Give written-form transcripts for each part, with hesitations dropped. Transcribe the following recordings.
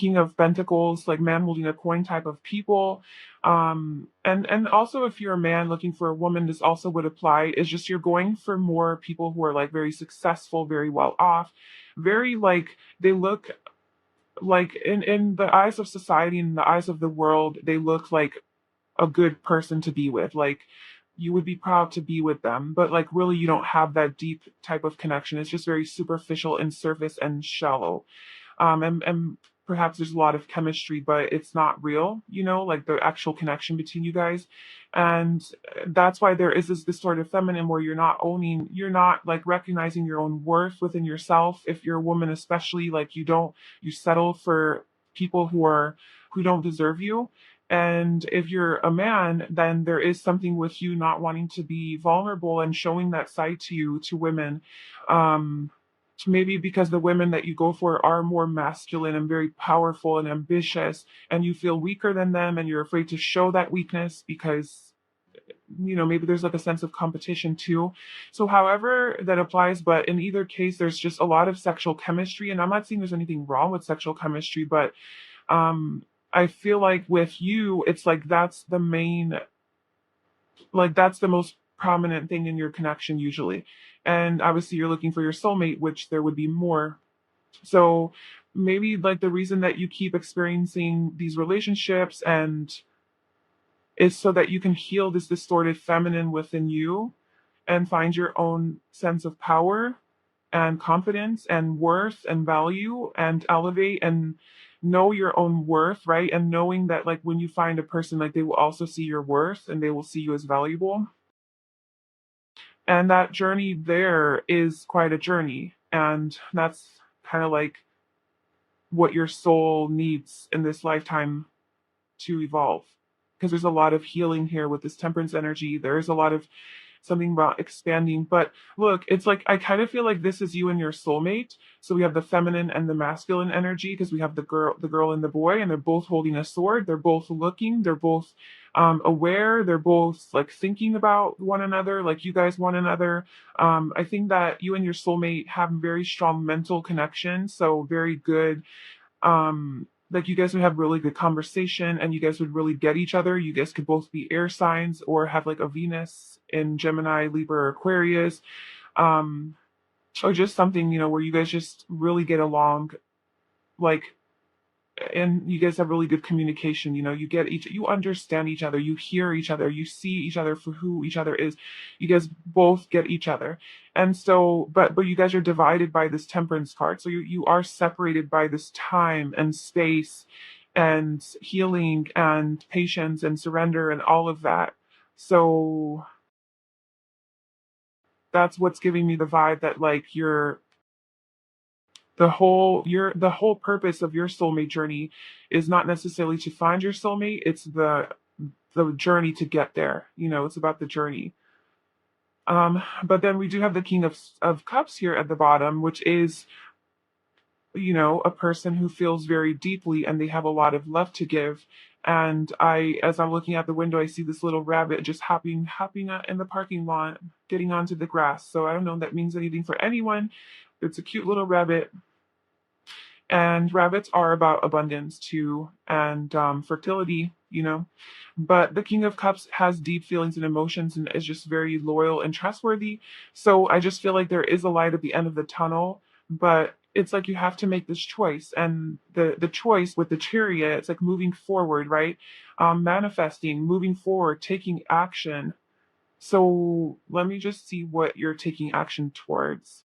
King of Pentacles, like man holding a coin type of people. And also if you're a man looking for a woman, this also would apply. It's just you're going for more people who are like very successful, very well off, very like they look like in the eyes of society, in the eyes of the world, they look like a good person to be with. Like you would be proud to be with them, but like really you don't have that deep type of connection. It's just very superficial and surface and shallow. And perhaps there's a lot of chemistry, but it's not real, like the actual connection between you guys. And that's why there is this distorted feminine where you're not like recognizing your own worth within yourself. If you're a woman, especially, like you settle for people who don't deserve you. And if you're a man, then there is something with you not wanting to be vulnerable and showing that side to you, to women. Um, Maybe because the women that you go for are more masculine and very powerful and ambitious, and you feel weaker than them and you're afraid to show that weakness because maybe there's like a sense of competition too. So however that applies, but in either case there's just a lot of sexual chemistry, and I'm not saying there's anything wrong with sexual chemistry, but um I feel like with you it's like that's the main, like that's the most prominent thing in your connection usually. And obviously you're looking for your soulmate, which there would be more. So maybe like the reason that you keep experiencing these relationships and is so that you can heal this distorted feminine within you and find your own sense of power and confidence and worth and value and elevate and know your own worth, right? And knowing that like when you find a person, like they will also see your worth and they will see you as valuable. And that journey there is quite a journey. And that's kind of like what your soul needs in this lifetime to evolve. Because there's a lot of healing here with this temperance energy. There's a lot of something about expanding. But look, it's like I kind of feel like this is you and your soulmate. So we have the feminine and the masculine energy because we have the girl and the boy, and they're both holding a sword. They're both looking. They're both aware. They're both like thinking about one another, like you guys one another. I think that you and your soulmate have very strong mental connection. So very good, like you guys would have really good conversation and you guys would really get each other. You guys could both be air signs or have like a Venus in Gemini, Libra, or Aquarius. um or just something, where you guys just really get along, like, and you guys have really good communication. You understand each other, you hear each other, you see each other for who each other is. You guys both get each other. And so but you guys are divided by this temperance card, so you are separated by this time and space and healing and patience and surrender and all of that. So that's what's giving me the vibe that like the whole purpose of your soulmate journey is not necessarily to find your soulmate. It's the journey to get there. It's about the journey. But then we do have the King of Cups here at the bottom, which is, a person who feels very deeply and they have a lot of love to give. And as I'm looking out the window, I see this little rabbit just hopping out in the parking lot, getting onto the grass. So I don't know if that means anything for anyone. It's a cute little rabbit. And rabbits are about abundance too, and fertility. But the King of Cups has deep feelings and emotions and is just very loyal and trustworthy. So I just feel like there is a light at the end of the tunnel, but it's like you have to make this choice. And the choice with the Chariot, it's like moving forward, right? Manifesting, moving forward, taking action. So let me just see what you're taking action towards.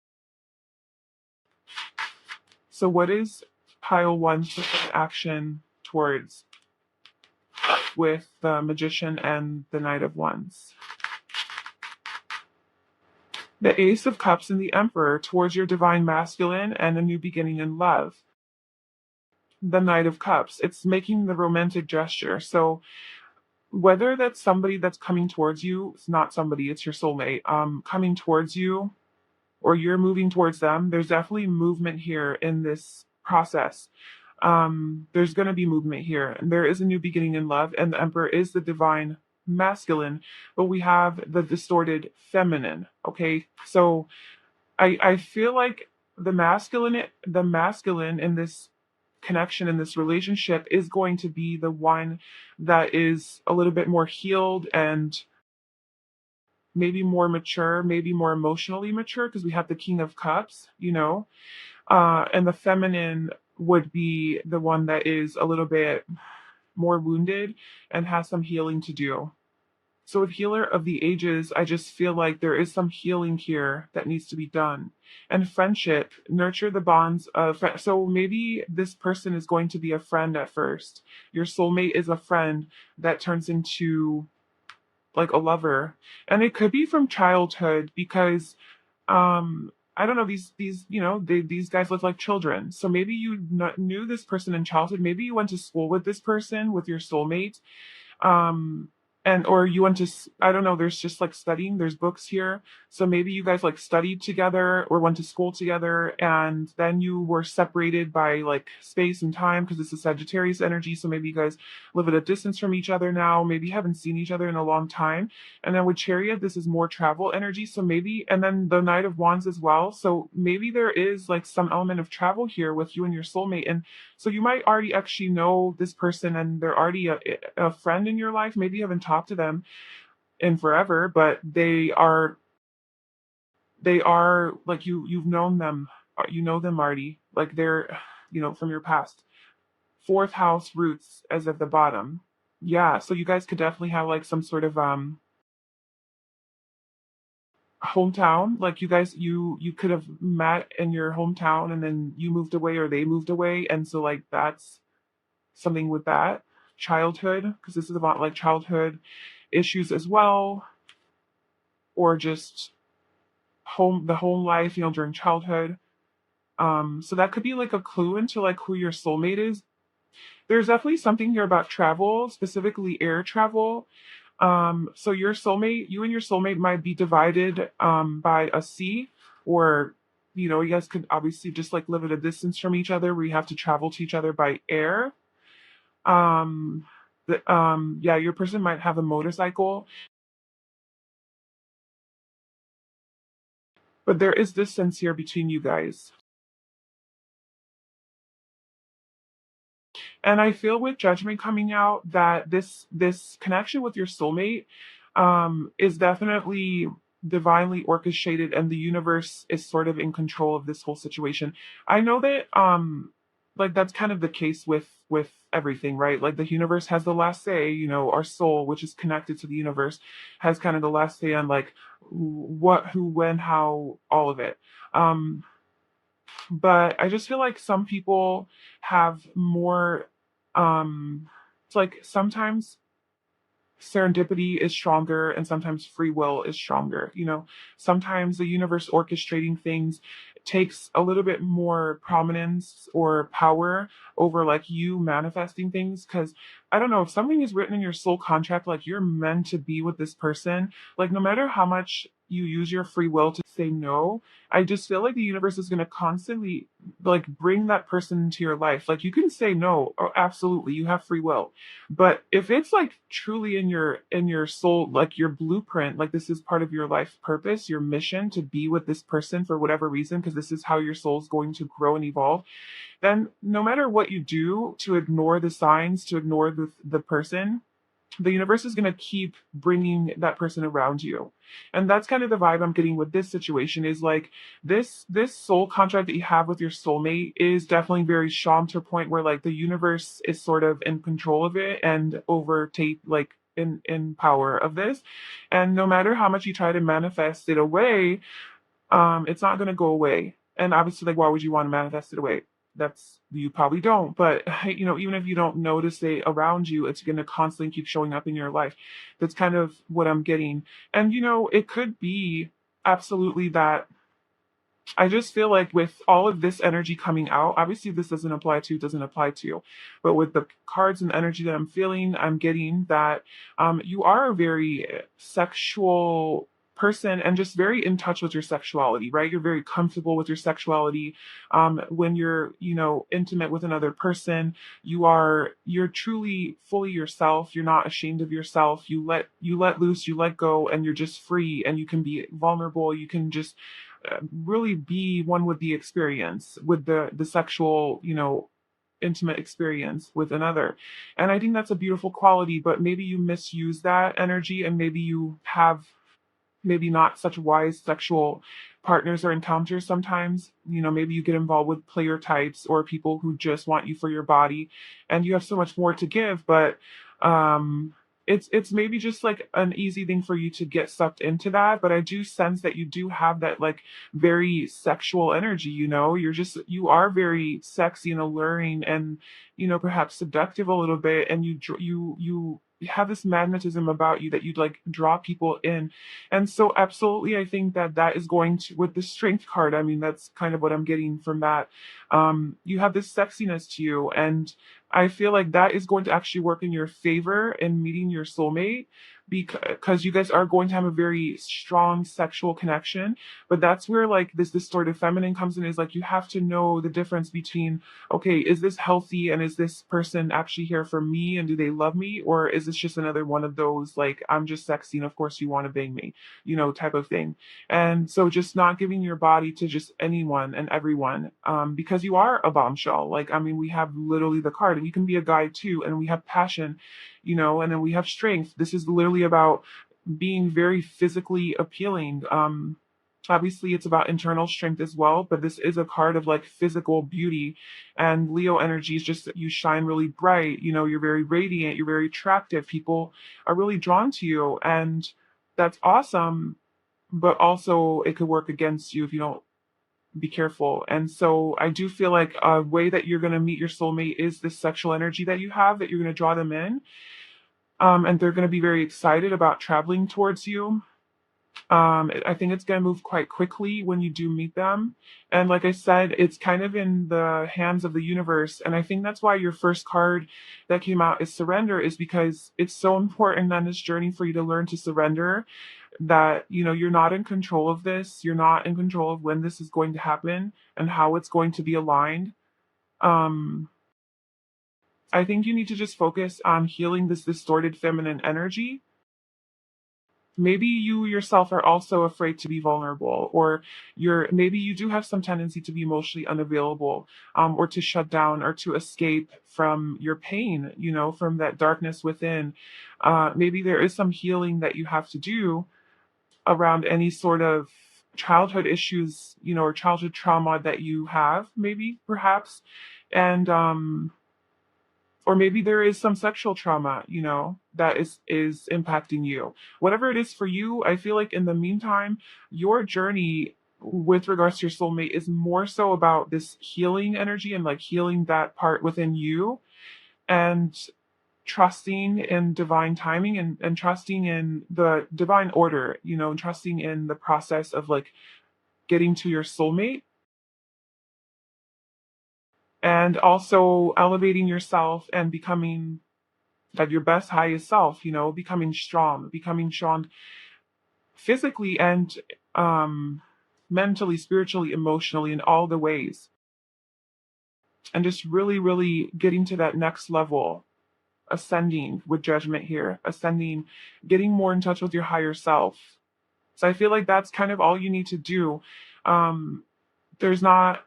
So what is pile one taking action towards with the Magician and the Knight of Wands? The Ace of Cups and the Emperor towards your divine masculine and a new beginning in love. The Knight of Cups, it's making the romantic gesture. So whether that's somebody that's coming towards you, it's not somebody, it's your soulmate, coming towards you, or you're moving towards them, there's definitely movement here in this process. There's going to be movement here, and there is a new beginning in love, and the Emperor is the divine masculine, but we have the distorted feminine. Okay, so I feel like the masculine in this connection in this relationship is going to be the one that is a little bit more healed and maybe more mature, maybe more emotionally mature, because we have the King of Cups, and the feminine would be the one that is a little bit more wounded and has some healing to do. So with Healer of the Ages, I just feel like there is some healing here that needs to be done. And friendship, nurture the bonds of so maybe this person is going to be a friend at first. Your soulmate is a friend that turns into like a lover. And it could be from childhood because I don't know, these guys look like children. So maybe you knew this person in childhood. Maybe you went to school with this person, with your soulmate, um and or you went to I don't know, there's just like studying, there's books here, so maybe you guys like studied together or went to school together, and then you were separated by like space and time because this is Sagittarius energy, so maybe you guys live at a distance from each other now, maybe you haven't seen each other in a long time. And then with Chariot, this is more travel energy, so maybe, and then the Knight of Wands as well, so maybe there is like some element of travel here with you and your soulmate. And so you might already actually know this person and they're already a friend in your life. Maybe you haven't talked to them in forever, but they are like you've known them, you know them already. Like they're, from your past. Fourth house roots as at the bottom. Yeah, so you guys could definitely have like some sort of hometown, like you could have met in your hometown and then you moved away or they moved away, and so like that's something with that. Childhood, because this is about like childhood issues as well, or just the home life, during childhood. So that could be like a clue into like who your soulmate is. There's definitely something here about travel, specifically air travel. So you and your soulmate might be divided by a sea, or you guys could obviously just like live at a distance from each other where you have to travel to each other by air. Um, yeah, your person might have a motorcycle, but there is distance here between you guys. And I feel with Judgment coming out that this connection with your soulmate is definitely divinely orchestrated, and the universe is sort of in control of this whole situation. I know that like that's kind of the case with everything, right? Like the universe has the last say, our soul, which is connected to the universe, has kind of the last say on like what, who, when, how, all of it. Um but I just feel like some people have more it's like sometimes serendipity is stronger and sometimes free will is stronger. Sometimes the universe orchestrating things takes a little bit more prominence or power over like you manifesting things, because I don't know, if something is written in your soul contract, like you're meant to be with this person, like no matter how much you use your free will to say no, I just feel like the universe is going to constantly like bring that person into your life. Like you can say no, oh, absolutely, you have free will, but if it's like truly in your soul, like your blueprint, like this is part of your life purpose, your mission to be with this person for whatever reason, because this is how your soul's going to grow and evolve, then no matter what you do to ignore the signs, to ignore the person, the universe is going to keep bringing that person around you. And that's kind of the vibe I'm getting with this situation, is like this soul contract that you have with your soulmate is definitely very strong, to a point where like the universe is sort of in control of it and overtake like in power of this. And no matter how much you try to manifest it away, it's not going to go away. And obviously, like, why would you want to manifest it away? That's, you probably don't, but even if you don't notice it around you, it's going to constantly keep showing up in your life. That's kind of what I'm getting. And it could be absolutely that. I just feel like with all of this energy coming out, obviously this doesn't apply to you, but with the cards and energy that I'm feeling, I'm getting that you are a very sexual person and just very in touch with your sexuality, right? You're very comfortable with your sexuality. When you're, intimate with another person, you're truly fully yourself. You're not ashamed of yourself. You let loose, you let go, and you're just free, and you can be vulnerable. You can just really be one with the experience, with the sexual, intimate experience with another. And I think that's a beautiful quality, but maybe you misuse that energy and maybe you have maybe not such wise sexual partners or encounters sometimes. Maybe you get involved with player types or people who just want you for your body and you have so much more to give, but um it's maybe just like an easy thing for you to get sucked into that. But I do sense that you do have that like very sexual energy, you are very sexy and alluring and perhaps seductive a little bit, and you have this magnetism about you that you'd like draw people in. And so, absolutely, I think that that is going to, with the strength card, I mean, that's kind of what I'm getting from that. You have this sexiness to you, and I feel like that is going to actually work in your favor in meeting your soulmate because you guys are going to have a very strong sexual connection. But that's where like this distorted feminine comes in, is like you have to know the difference between, okay, is this healthy and is this person actually here for me and do they love me? Or is this just another one of those, like, I'm just sexy and of course you want to bang me, type of thing. And so just not giving your body to just anyone and everyone, because you are a bombshell. Like, I mean, we have literally the card and you can be a guy too. And we have passion, and then we have strength. This is literally about being very physically appealing. Obviously it's about internal strength as well, but this is a card of like physical beauty. And Leo energy is just that you shine really bright, you're very radiant, you're very attractive, people are really drawn to you, and that's awesome. But also it could work against you if you don't be careful. And so I do feel like a way that you're going to meet your soulmate is this sexual energy that you have, that you're going to draw them in, and they're going to be very excited about traveling towards you. I think it's going to move quite quickly when you do meet them. And like I said, it's kind of in the hands of the universe. And I think that's why your first card that came out is surrender, is because it's so important on this journey for you to learn to surrender, that, you're not in control of this. You're not in control of when this is going to happen and how it's going to be aligned. Um, I think you need to just focus on healing this distorted feminine energy. Maybe you yourself are also afraid to be vulnerable, or maybe you do have some tendency to be emotionally unavailable, or to shut down or to escape from your pain, from that darkness within. Maybe there is some healing that you have to do around any sort of childhood issues, or childhood trauma that you have, maybe, perhaps. And or maybe there is some sexual trauma, that is impacting you. Whatever it is for you, I feel like in the meantime, your journey with regards to your soulmate is more so about this healing energy and like healing that part within you, and trusting in divine timing, and trusting in the divine order, and trusting in the process of like getting to your soulmate, and also elevating yourself and becoming at your best highest self, becoming strong physically and mentally, spiritually, emotionally, in all the ways, and just really, really getting to that next level, ascending with judgment here, ascending, getting more in touch with your higher self. So I feel like that's kind of all you need to do. Um, there's not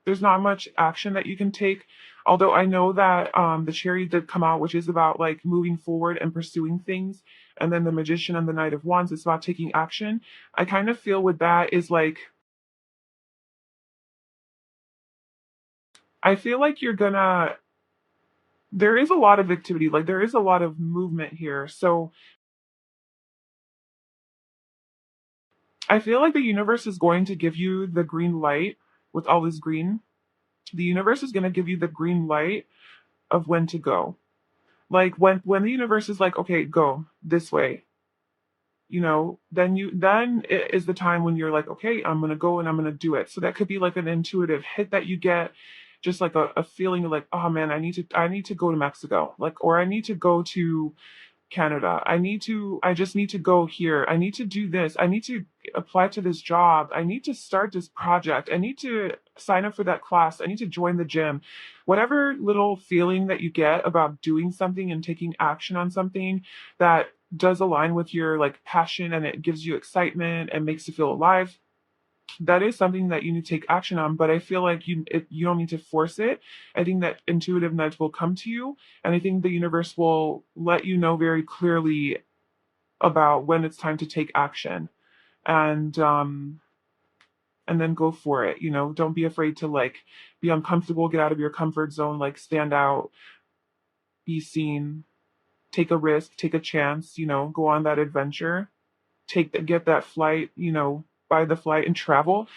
there's not much action that you can take. Although I know that the Cherry did come out, which is about like moving forward and pursuing things. And then the Magician and the Knight of Wands is about taking action. I kind of feel with that is like, I feel like there is a lot of activity, like there is a lot of movement here. So I feel like the universe is going to give you the green light with all this green. The universe is going to give you the green light of when to go. Like when the universe is like, okay, go this way, then it is the time when you're like, okay, I'm gonna go and I'm gonna do it. So that could be like an intuitive hit that you get, just like a feeling of like, oh man, I need to go to Mexico, like, or I need to go to Canada. I just need to go here. I need to do this. I need to apply to this job. I need to start this project. I need to sign up for that class. I need to join the gym. Whatever little feeling that you get about doing something and taking action on something that does align with your like passion and it gives you excitement and makes you feel alive, that is something that you need to take action on, but I feel like you don't need to force it. I think that intuitive nudge will come to you, and I think the universe will let you know very clearly about when it's time to take action. And then go for it. Don't be afraid to like be uncomfortable, get out of your comfort zone, like stand out, be seen, take a risk, take a chance, go on that adventure, get that flight, buy the flight and travel.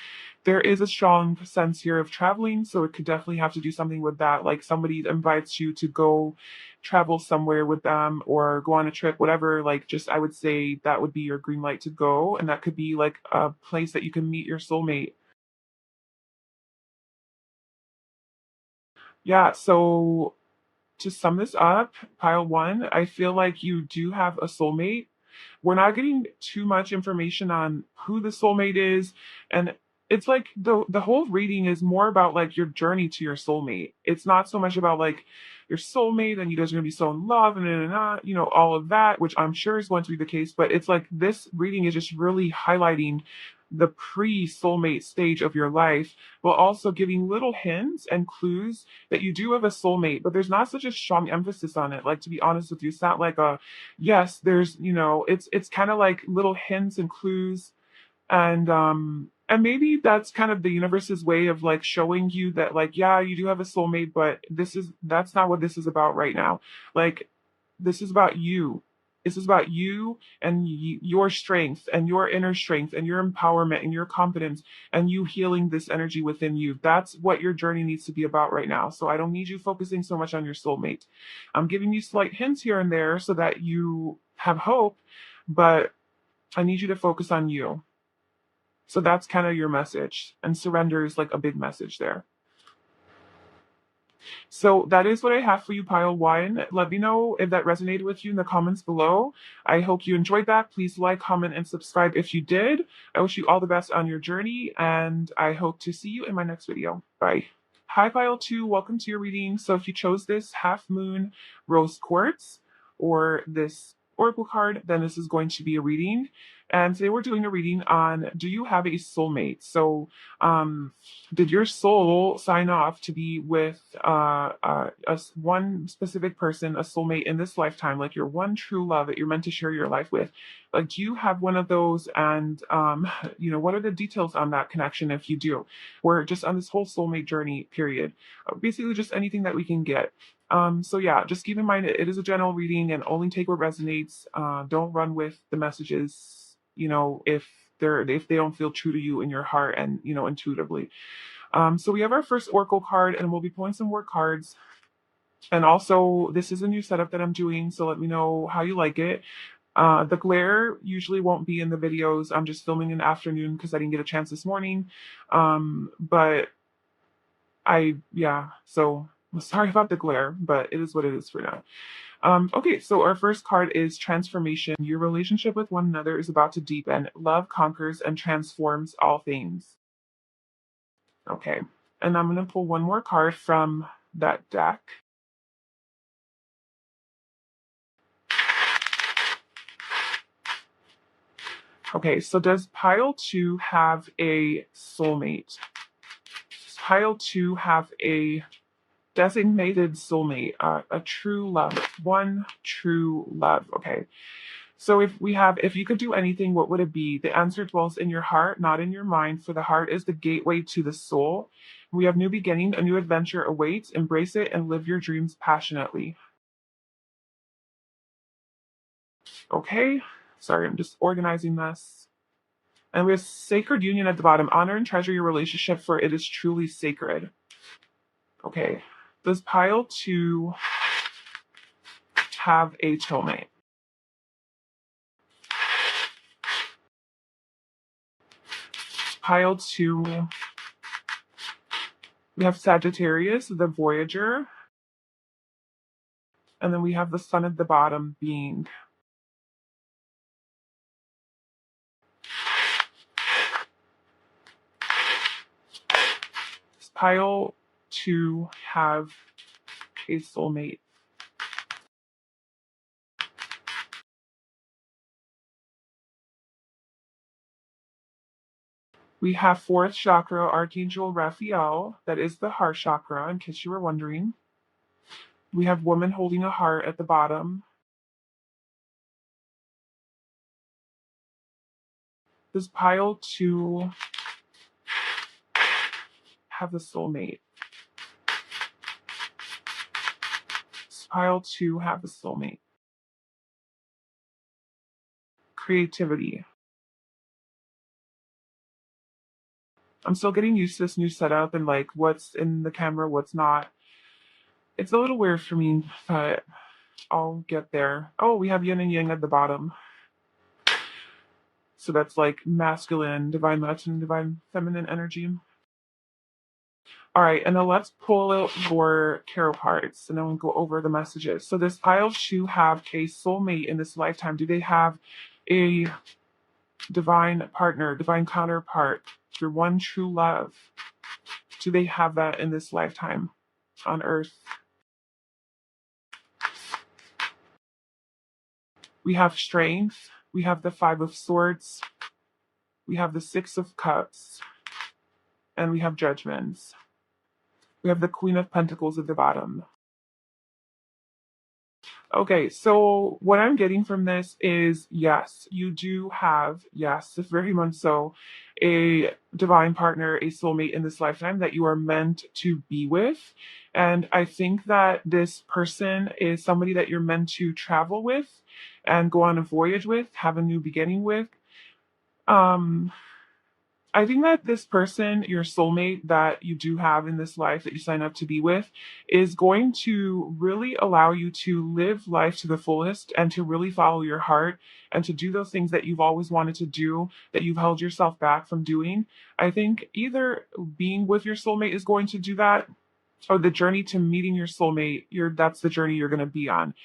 There is a strong sense here of traveling, so it could definitely have to do something with that. Like somebody invites you to go travel somewhere with them or go on a trip, whatever. Like, just I would say that would be your green light to go, and that could be like a place that you can meet your soulmate. Yeah, so to sum this up, pile one, I feel like you do have a soulmate. We're not getting too much information on who the soulmate is, and it's like the whole reading is more about like your journey to your soulmate. It's not so much about like your soulmate and you guys are gonna be so in love and all of that, which I'm sure is going to be the case. But it's like this reading is just really highlighting the pre-soulmate stage of your life, while also giving little hints and clues that you do have a soulmate, but there's not such a strong emphasis on it. Like, to be honest with you, it's not like a yes, there's, it's kind of like little hints and clues, and maybe that's kind of the universe's way of like showing you that, like, yeah, you do have a soulmate, but that's not what this is about right now. Like, this is about you. This is about you and your strength and your inner strength and your empowerment and your confidence and you healing this energy within you. That's what your journey needs to be about right now. So I don't need you focusing so much on your soulmate. I'm giving you slight hints here and there so that you have hope, but I need you to focus on you. So that's kind of your message. And surrender is like a big message there. So that is what I have for you, pile one. Let me know if that resonated with you in the comments below. I hope you enjoyed that. Please like, comment, and subscribe if you did. I wish you all the best on your journey, and I hope to see you in my next video. Bye. Hi, pile two. Welcome to your reading. So if you chose this half moon rose quartz or this oracle card, then this is going to be a reading. And today we're doing a reading on, do you have a soulmate? So did your soul sign off to be with one specific person, a soulmate in this lifetime, like your one true love that you're meant to share your life with? Like, do you have one of those? And what are the details on that connection if you do? We're just on this whole soulmate journey period. Basically just anything that we can get. So yeah, just keep in mind it is a general reading and only take what resonates. Don't run with the messages, if they don't feel true to you in your heart and intuitively. So we have our first oracle card, and we'll be pulling some more cards. And also, this is a new setup that I'm doing, so let me know how you like it. The glare usually won't be in the videos. I'm just filming in the afternoon because I didn't get a chance this morning. But so I'm sorry about the glare, but it is what it is for now. Okay, so our first card is transformation. Your relationship with one another is about to deepen. Love conquers and transforms all things. Okay, and I'm going to pull one more card from that deck. Okay, so does pile two have a soulmate? Does pile two have a designated soulmate, a true love, one true love? Okay. So if you could do anything, what would it be? The answer dwells in your heart, not in your mind, for the heart is the gateway to the soul. We have new beginning, a new adventure awaits. Embrace it and live your dreams passionately. Okay. Sorry, I'm just organizing this. And we have sacred union at the bottom. Honor and treasure your relationship, for it is truly sacred. Okay. Does pile two have a soulmate? Pile two, we have Sagittarius, the Voyager. And then we have the sun at the bottom being. Does pile two have a soulmate? We have fourth chakra, Archangel Raphael. That is the heart chakra, in case you were wondering. We have woman holding a heart at the bottom. This pile to have the soulmate. This pile to have the soulmate. Creativity. I'm still getting used to this new setup and like what's in the camera, what's not. It's a little weird for me, but I'll get there. Oh, we have yin and yang at the bottom. So that's like masculine, divine masculine, divine feminine energy. All right, and then let's pull out your tarot cards and then we'll go over the messages. So this pile to have a soulmate in this lifetime. Do they have a divine partner, divine counterpart, your one true love? Do they have that in this lifetime on Earth? We have strength. We have the Five of Swords. We have the Six of Cups. And we have judgments. We have the Queen of Pentacles at the bottom. Okay, so what I'm getting from this is yes, you do have, yes, very much so, a divine partner, a soulmate in this lifetime that you are meant to be with. And I think that this person is somebody that you're meant to travel with and go on a voyage with, have a new beginning with. Um, I think that this person, your soulmate that you do have in this life that you sign up to be with, is going to really allow you to live life to the fullest and to really follow your heart and to do those things that you've always wanted to do, that you've held yourself back from doing. I think either being with your soulmate is going to do that, or the journey to meeting your soulmate, that's the journey you're going to be on.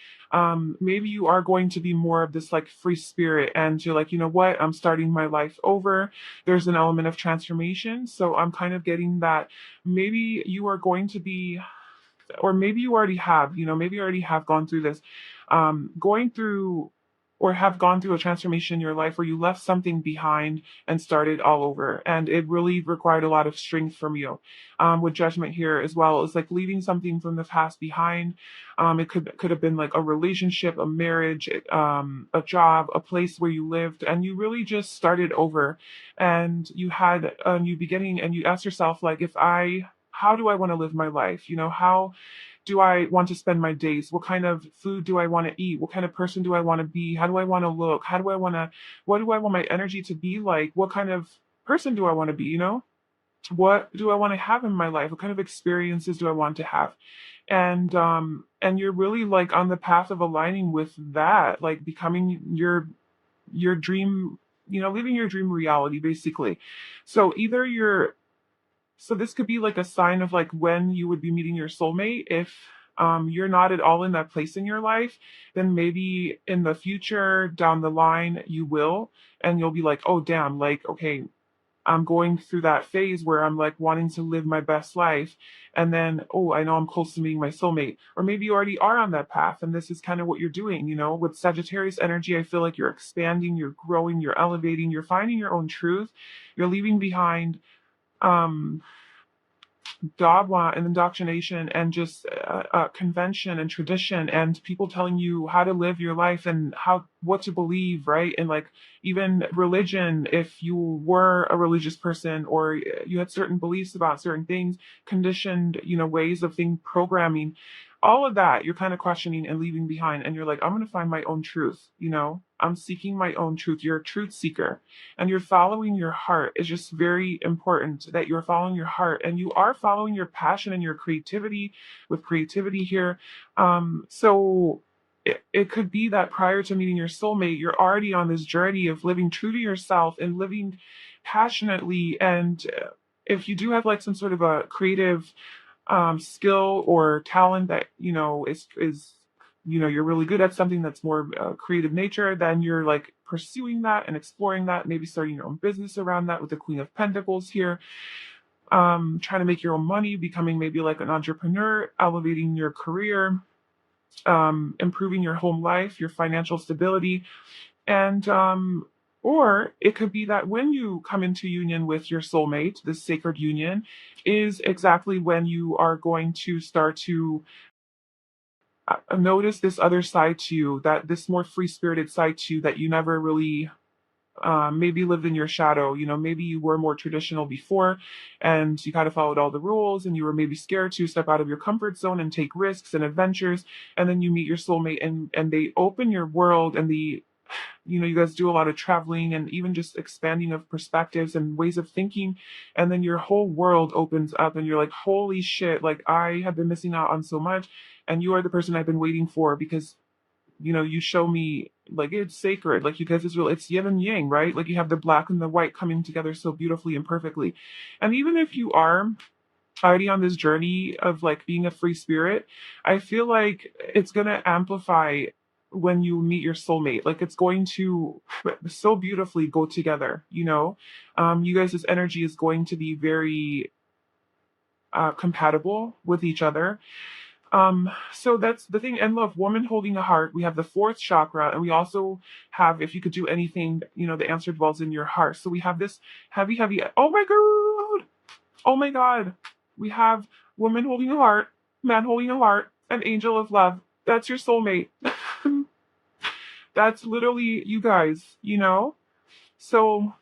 Maybe you are going to be more of this like free spirit and you're like, you know what, I'm starting my life over. There's an element of transformation. So I'm kind of getting that maybe you are going to be, or maybe you already have, maybe you already have gone through this, going through or have gone through a transformation in your life where you left something behind and started all over. And it really required a lot of strength from you. With judgment here as well, it's like leaving something from the past behind. It could have been like a relationship, a marriage, a job, a place where you lived, and you really just started over. And you had a new beginning, and you asked yourself, like, how do I want to live my life? How do I want to spend my days? What kind of food do I want to eat? What kind of person do I want to be? How do I want to look? What do I want my energy to be like? What kind of person do I want to be? What do I want to have in my life? What kind of experiences do I want to have? And you're really like on the path of aligning with that, like becoming your dream, living your dream reality, basically. So either so this could be like a sign of like when you would be meeting your soulmate. If you're not at all in that place in your life, then maybe in the future down the line you will, and you'll be like, oh damn, like okay, I'm going through that phase where I'm like wanting to live my best life. And then, oh, I know I'm close to meeting my soulmate. Or maybe you already are on that path and this is kind of what you're doing. With Sagittarius energy, I feel like you're expanding, you're growing, you're elevating, you're finding your own truth. You're leaving behind um dogma and indoctrination and just convention and tradition and people telling you how to live your life and what to believe, right? And like even religion, if you were a religious person or you had certain beliefs about certain things, conditioned, ways of thing programming, all of that you're kind of questioning and leaving behind, and you're like, I'm going to find my own truth. I'm seeking my own truth. You're a truth seeker and you're following your heart. It's just very important that you're following your heart and you are following your passion and your creativity with creativity here. So it could be that prior to meeting your soulmate, you're already on this journey of living true to yourself and living passionately. And if you do have like some sort of a creative skill or talent that, is you're really good at something that's more creative nature, then you're like pursuing that and exploring that, maybe starting your own business around that with the Queen of Pentacles here. Trying to make your own money, becoming maybe like an entrepreneur, elevating your career, improving your home life, your financial stability. And Or it could be that when you come into union with your soulmate, this sacred union is exactly when you are going to start to notice this other side to you, that this more free spirited side to you that you never really maybe lived in your shadow. Maybe you were more traditional before and you kind of followed all the rules and you were maybe scared to step out of your comfort zone and take risks and adventures. And then you meet your soulmate and they open your world and you guys do a lot of traveling and even just expanding of perspectives and ways of thinking. And then your whole world opens up and you're like, holy shit, like I have been missing out on so much. And you are the person I've been waiting for because you show me like it's sacred. Like you guys is real. It's yin and yang, right? Like you have the black and the white coming together so beautifully and perfectly. And even if you are already on this journey of like being a free spirit, I feel like it's gonna amplify when you meet your soulmate. Like it's going to so beautifully go together. You guys' energy is going to be very compatible with each other. So that's the thing. And love, woman holding a heart. We have the fourth chakra, and we also have, if you could do anything, the answer dwells in your heart. So we have this heavy, heavy. Oh my god! Oh my god! We have woman holding a heart, man holding a heart, an angel of love. That's your soulmate. That's literally you guys. So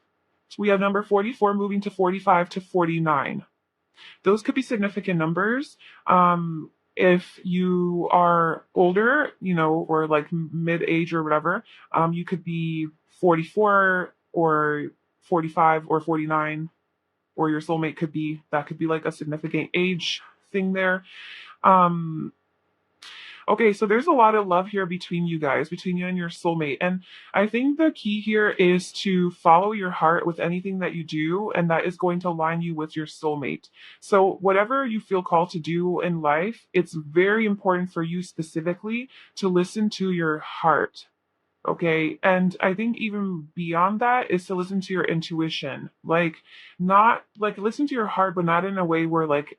we have number 44 moving to 45 to 49. Those could be significant numbers. If you are older, or like mid-age or whatever, you could be 44 or 45 or 49, or your soulmate that could be like a significant age thing there. Um, Okay, so there's a lot of love here between you guys, between you and your soulmate. And I think the key here is to follow your heart with anything that you do, and that is going to align you with your soulmate. So, whatever you feel called to do in life, it's very important for you specifically to listen to your heart. Okay. And I think even beyond that is to listen to your intuition. Like, not like listen to your heart, but not in a way where like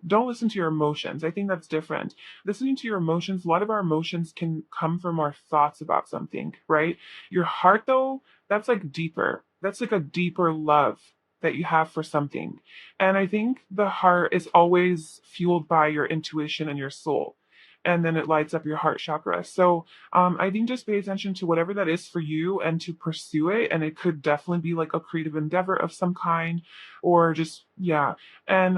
don't listen to your emotions. I think that's different. Listening to your emotions, a lot of our emotions can come from our thoughts about something, right? Your heart, though, that's like deeper. That's like a deeper love that you have for something. And I think the heart is always fueled by your intuition and your soul. And then it lights up your heart chakra. So, I think just pay attention to whatever that is for you and to pursue it. And it could definitely be like a creative endeavor of some kind, or just, yeah. And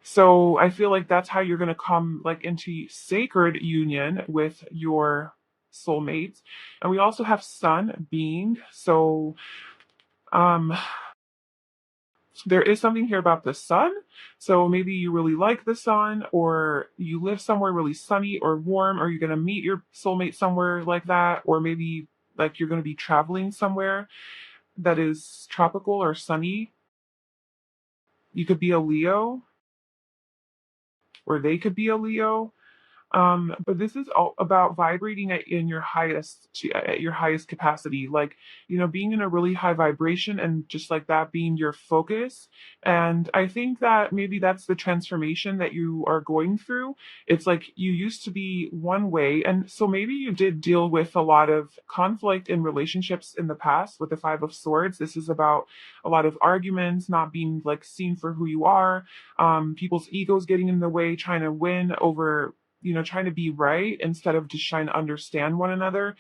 so I feel like that's how you're going to come like into sacred union with your soulmates. And we also have sun being. So, um, there is something here about the sun. So maybe you really like the sun, or you live somewhere really sunny or warm, or you're going to meet your soulmate somewhere like that, or maybe like you're going to be traveling somewhere that is tropical or sunny. You could be a Leo, or they could be a Leo. But this is all about vibrating at your highest capacity, like being in a really high vibration and just like that being your focus. And I think that maybe that's the transformation that you are going through. It's like you used to be one way, and so maybe you did deal with a lot of conflict in relationships in the past with the Five of Swords. This is about a lot of arguments, not being like seen for who you are, people's egos getting in the way, trying to win over, trying to be right instead of just trying to understand one another.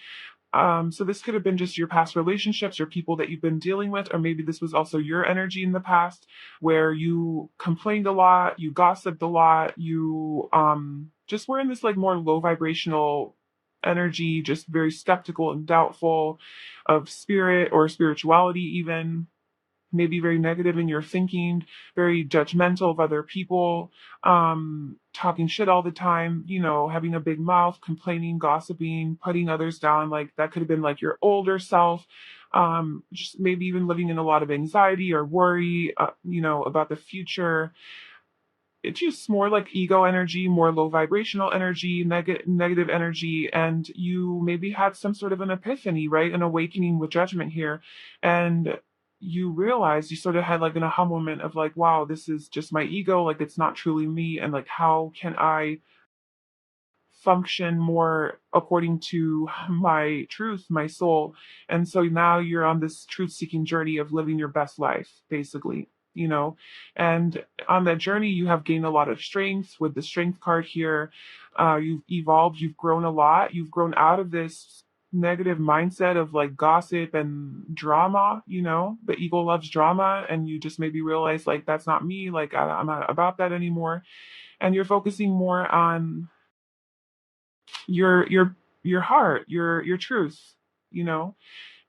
So this could have been just your past relationships or people that you've been dealing with, or maybe this was also your energy in the past where you complained a lot, you gossiped a lot, you just were in this like more low vibrational energy, just very skeptical and doubtful of spirit or spirituality even, maybe very negative in your thinking, very judgmental of other people, talking shit all the time, having a big mouth, complaining, gossiping, putting others down. Like that could have been like your older self. Just maybe even living in a lot of anxiety or worry, about the future. It's just more like ego energy, more low vibrational energy, negative energy. And you maybe had some sort of an epiphany, right? An awakening with judgment here. And you realized you sort of had like an aha moment of like, wow, this is just my ego. Like it's not truly me. And like, how can I function more according to my truth, my soul. And so now you're on this truth seeking journey of living your best life, basically, you know. And on that journey, you have gained a lot of strength with the strength card here. You've evolved, you've grown a lot, you've grown out of this negative mindset of like gossip and drama, you know. The ego loves drama, and you just maybe realize like that's not me, like I'm not about that anymore. And you're focusing more on your heart, your truth, you know,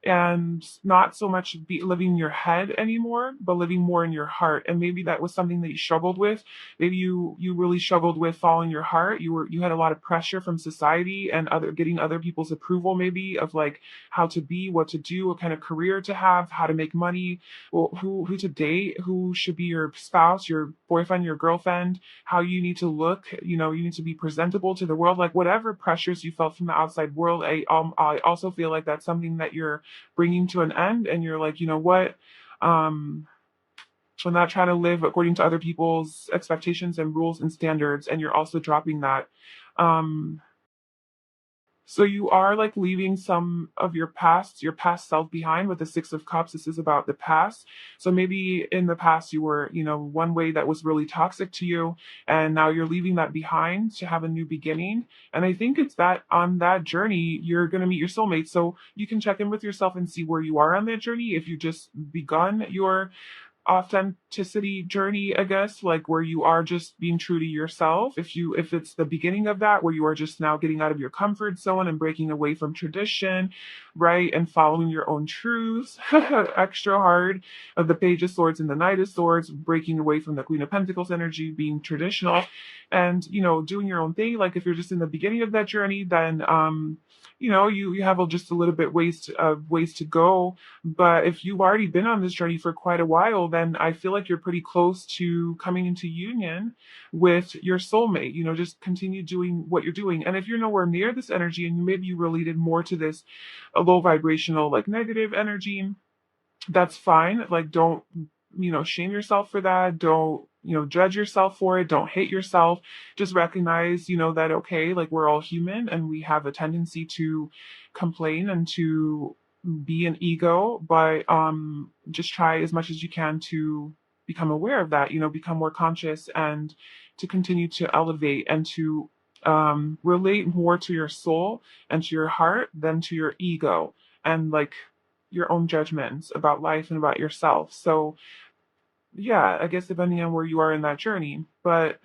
and not so much be living in your head anymore, but living more in your heart. And maybe that was something that you struggled with. Maybe you really struggled with following your heart. You had a lot of pressure from society and other getting other people's approval, maybe of like how to be, what to do, what kind of career to have, how to make money, well, who to date, who should be your spouse, your boyfriend, your girlfriend, how you need to look. You know, you need to be presentable to the world, like whatever pressures you felt from the outside world. I also feel like that's something that you're bringing to an end, and you're like, you know what, um we're not trying to live according to other people's expectations and rules and standards, and you're also dropping that. um so you are like leaving some of your past self behind with the Six of Cups. This is about the past. So maybe in the past you were, you know, one way that was really toxic to you, and now you're leaving that behind to have a new beginning. And I think it's that on that journey you're going to meet your soulmate. So you can check in with yourself and see where you are on that journey. If you just begun your authenticity journey, I guess, like where you are just being true to yourself. If it's the beginning of that, where you are just now getting out of your comfort zone and breaking away from tradition, right, and following your own truths. Extra hard of the Page of Swords and the Knight of Swords, breaking away from the Queen of Pentacles energy, being traditional, and you know, doing your own thing. Like if you're just in the beginning of that journey, then you know, you have just a little bit ways to go. But if you've already been on this journey for quite a while, then I feel like you're pretty close to coming into union with your soulmate. You know, just continue doing what you're doing. And if you're nowhere near this energy, and maybe you related more to this a low vibrational, like negative energy, that's fine. Like, don't, you know, shame yourself for that. Don't, you know, judge yourself for it. Don't hate yourself. Just recognize, you know, that, okay, like we're all human and we have a tendency to complain and to be an ego, but just try as much as you can to become aware of that, you know, become more conscious, and to continue to elevate and to relate more to your soul and to your heart than to your ego and like your own judgments about life and about yourself. So, yeah, I guess depending on where you are in that journey, but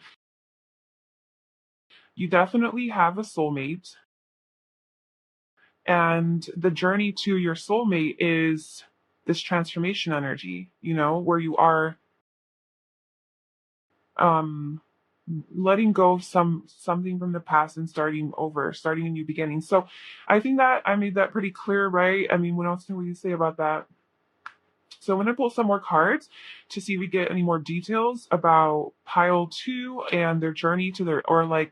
you definitely have a soulmate. And the journey to your soulmate is this transformation energy, you know, where you are um letting go of something from the past and starting over, starting a new beginning. So I think that I made that pretty clear, right? I mean, what else can we say about that? So I'm going to pull some more cards to see if we get any more details about pile two and their journey to their, or like,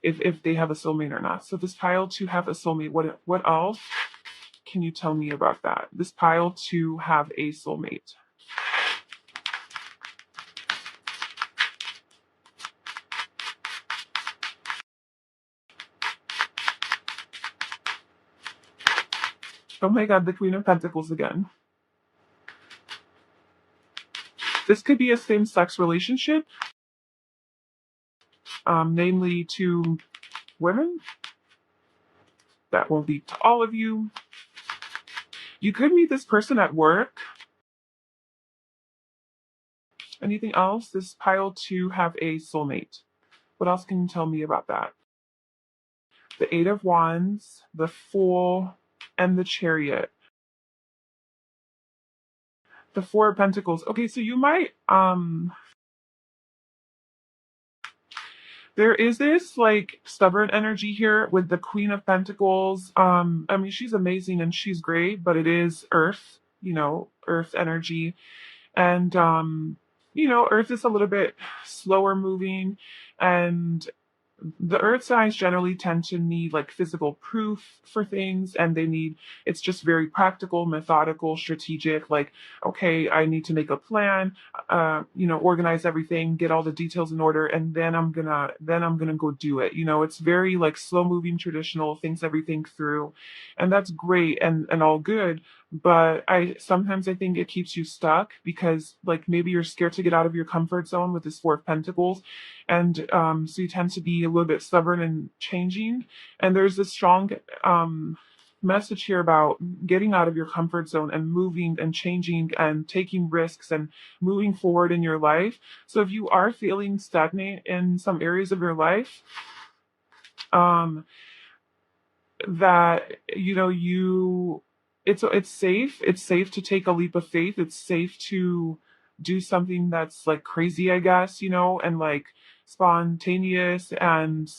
if they have a soulmate or not. So this pile two have a soulmate. What else can you tell me about that? This pile two have a soulmate. Oh my God, the Queen of Pentacles again. This could be a same-sex relationship, namely two women. That will lead to all of you. You could meet this person at work. Anything else? This pile two have a soulmate. What else can you tell me about that? The Eight of Wands, the Fool, and the Chariot. The Four of Pentacles. Okay, so you might there is this like stubborn energy here with the Queen of Pentacles. I mean, she's amazing and she's great, but it is Earth, you know, Earth energy. And you know, Earth is a little bit slower moving, and the earth signs generally tend to need like physical proof for things, and it's just very practical, methodical, strategic. Like, okay, I need to make a plan, organize everything, get all the details in order, and then I'm gonna go do it. It's very like slow moving, traditional, thinks everything through, and that's great and all good. But I think it keeps you stuck because like maybe you're scared to get out of your comfort zone with this Four of Pentacles, and so you tend to be a little bit stubborn and changing. And there's this strong message here about getting out of your comfort zone and moving and changing and taking risks and moving forward in your life. So if you are feeling stagnant in some areas of your life, um, that it's safe to take a leap of faith. It's safe to do something that's like crazy, I guess, and like spontaneous and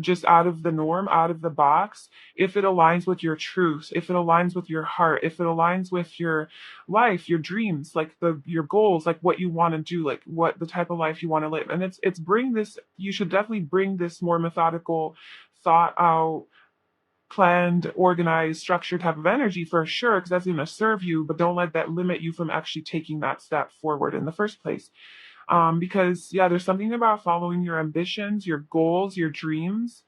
just out of the norm, out of the box, if it aligns with your truth, if it aligns with your heart, if it aligns with your life, your dreams, like your goals, like what you want to do, like what the type of life you want to live. And it's bring this you should definitely bring this more methodical, thought out, planned, organized, structured type of energy for sure, because that's going to serve you, but don't let that limit you from actually taking that step forward in the first place. Because yeah, there's something about following your ambitions, your goals, your dreams,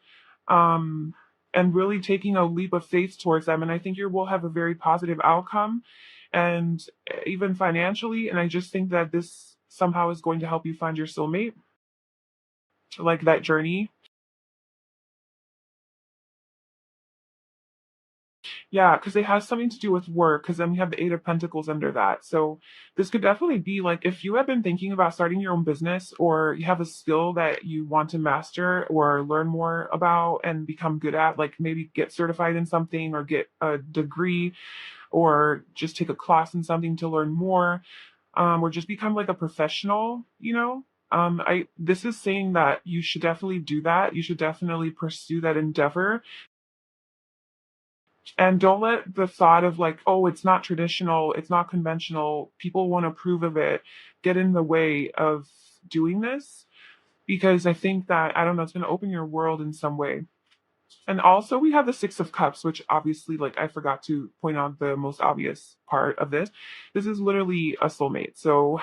um, and really taking a leap of faith towards them. And I think you will have a very positive outcome, and even financially. And I just think that this somehow is going to help you find your soulmate, like that journey. Yeah, because it has something to do with work, because then we have the Eight of Pentacles under that. So this could definitely be like if you have been thinking about starting your own business, or you have a skill that you want to master or learn more about and become good at, like maybe get certified in something or get a degree or just take a class in something to learn more, or just become like a professional. I this is saying that you should definitely do that. You should definitely pursue that endeavor, and don't let the thought of like, oh, it's not traditional, it's not conventional, people won't approve of it, get in the way of doing this. Because I think that, I don't know, it's going to open your world in some way. And also, we have the Six of Cups, which obviously, like, I forgot to point out the most obvious part of this. This is literally a soulmate. So,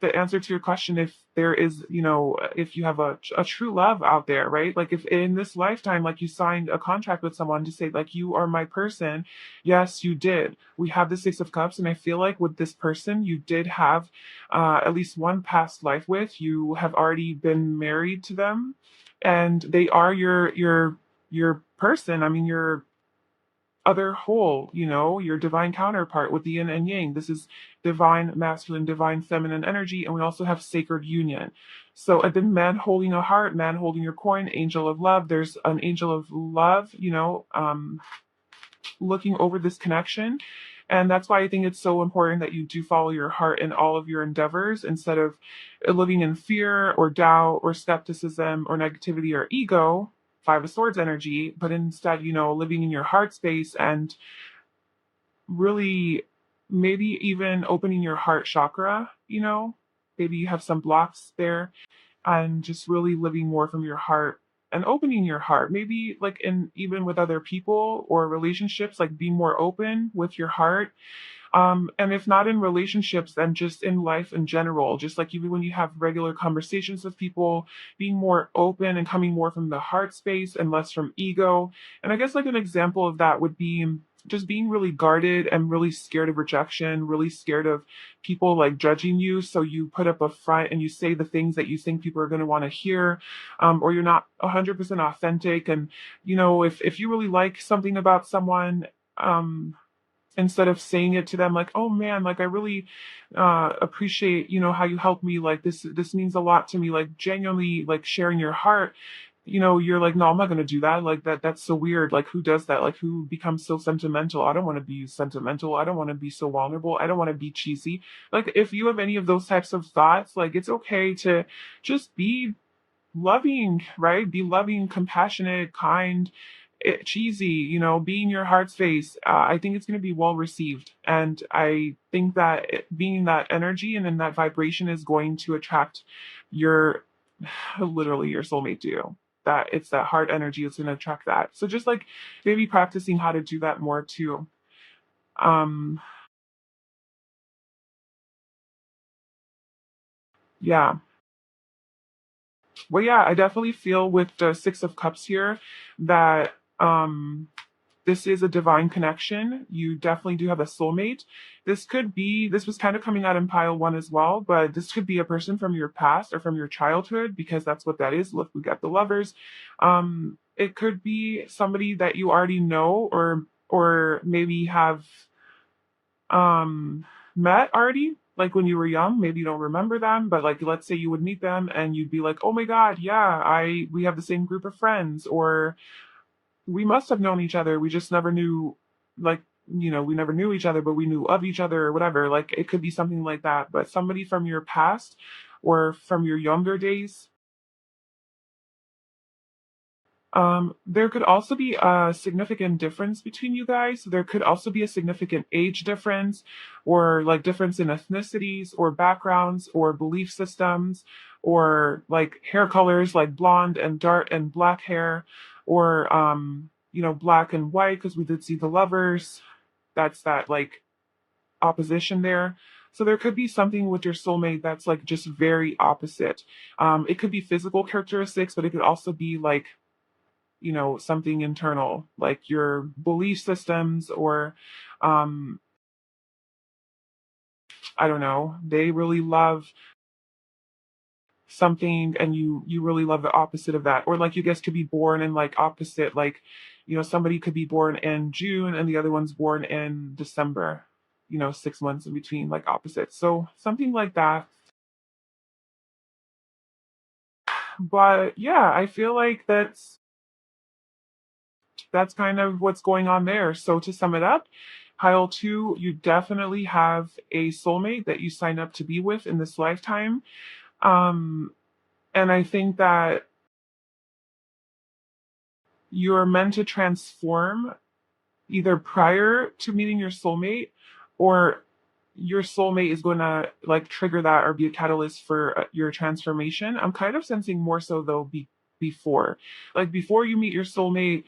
the answer to your question, if there is, if you have a true love out there, right? Like, if in this lifetime, like, you signed a contract with someone to say, like, you are my person, yes, you did. We have the Six of Cups, and I feel like with this person, you did have at least one past life with. You have already been married to them, and they are your person. I mean, your other whole, your divine counterpart with the yin and yang. This is divine masculine, divine feminine energy. And we also have sacred union. So at the man holding a heart, man holding your coin, angel of love, there's an angel of love, looking over this connection. And that's why I think it's so important that you do follow your heart in all of your endeavors instead of living in fear or doubt or skepticism or negativity or ego, Five of Swords energy, but instead, living in your heart space and really maybe even opening your heart chakra. Maybe you have some blocks there, and just really living more from your heart and opening your heart, maybe like in even with other people or relationships, like being more open with your heart. And if not in relationships, then just in life in general, just like even when you have regular conversations with people, being more open and coming more from the heart space and less from ego. And I guess like an example of that would be just being really guarded and really scared of rejection, really scared of people like judging you. So you put up a front and you say the things that you think people are going to want to hear, or you're not 100% authentic. And, if you really like something about someone, instead of saying it to them like, oh man, like I really appreciate how you helped me, like this means a lot to me, like genuinely like sharing your heart, you're like, no, I'm not going to do that, like that's so weird, like who does that, like who becomes so sentimental, I don't want to be sentimental, I don't want to be so vulnerable, I don't want to be cheesy. Like if you have any of those types of thoughts, like it's okay to just be loving, right? Be loving, compassionate, kind, cheesy, being your heart space. I think it's going to be well received. And I think that being that energy and in that vibration is going to attract your, literally your soulmate to you. that heart energy is going to attract that. So just like maybe practicing how to do that more too. Um, yeah. Well, yeah, I definitely feel with the Six of Cups here that this is a divine connection. You definitely do have a soulmate. This was kind of coming out in pile one as well, but this could be a person from your past or from your childhood because that's what that is. Look, we got the lovers. It could be somebody that you already know or maybe have met already, like when you were young. Maybe you don't remember them, but like let's say you would meet them and you'd be like, oh my god, yeah, I we have the same group of friends, or we must have known each other, we just never knew, like, we never knew each other, but we knew of each other or whatever. Like it could be something like that, but somebody from your past or from your younger days. There could also be a significant difference between you guys. There could also be a significant age difference, or like difference in ethnicities or backgrounds or belief systems, or like hair colors, like blonde and dark and black hair, or black and white, because we did see the lovers. That's that like opposition there. So there could be something with your soulmate that's like just very opposite. It could be physical characteristics, but it could also be like something internal, like your belief systems, or um, I don't know, they really love something and you really love the opposite of that. Or like you guys could be born in like opposite, like, somebody could be born in June and the other one's born in December, 6 months in between, like opposites. So something like that. But yeah, I feel like that's kind of what's going on there. So to sum it up, pile two, you definitely have a soulmate that you sign up to be with in this lifetime. Um, and I think that you're meant to transform either prior to meeting your soulmate, or your soulmate is going to like trigger that or be a catalyst for your transformation. I'm kind of sensing more so though before. Like before you meet your soulmate,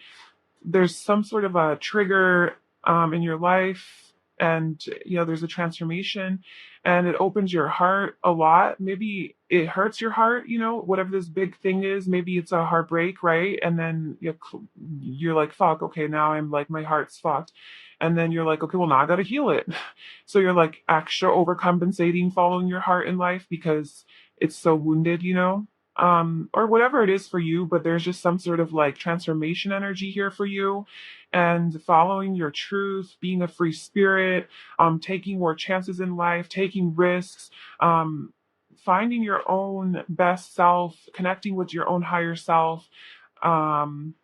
there's some sort of a trigger in your life, and there's a transformation, and it opens your heart a lot. Maybe it hurts your heart, whatever this big thing is. Maybe it's a heartbreak, right? And then you're like, fuck, okay, now I'm like, my heart's fucked. And then you're like, okay, well, now I gotta heal it. So you're like extra overcompensating, following your heart in life because it's so wounded, or whatever it is for you, but there's just some sort of like transformation energy here for you, and following your truth, being a free spirit, taking more chances in life, taking risks, um, finding your own best self, connecting with your own higher self, um,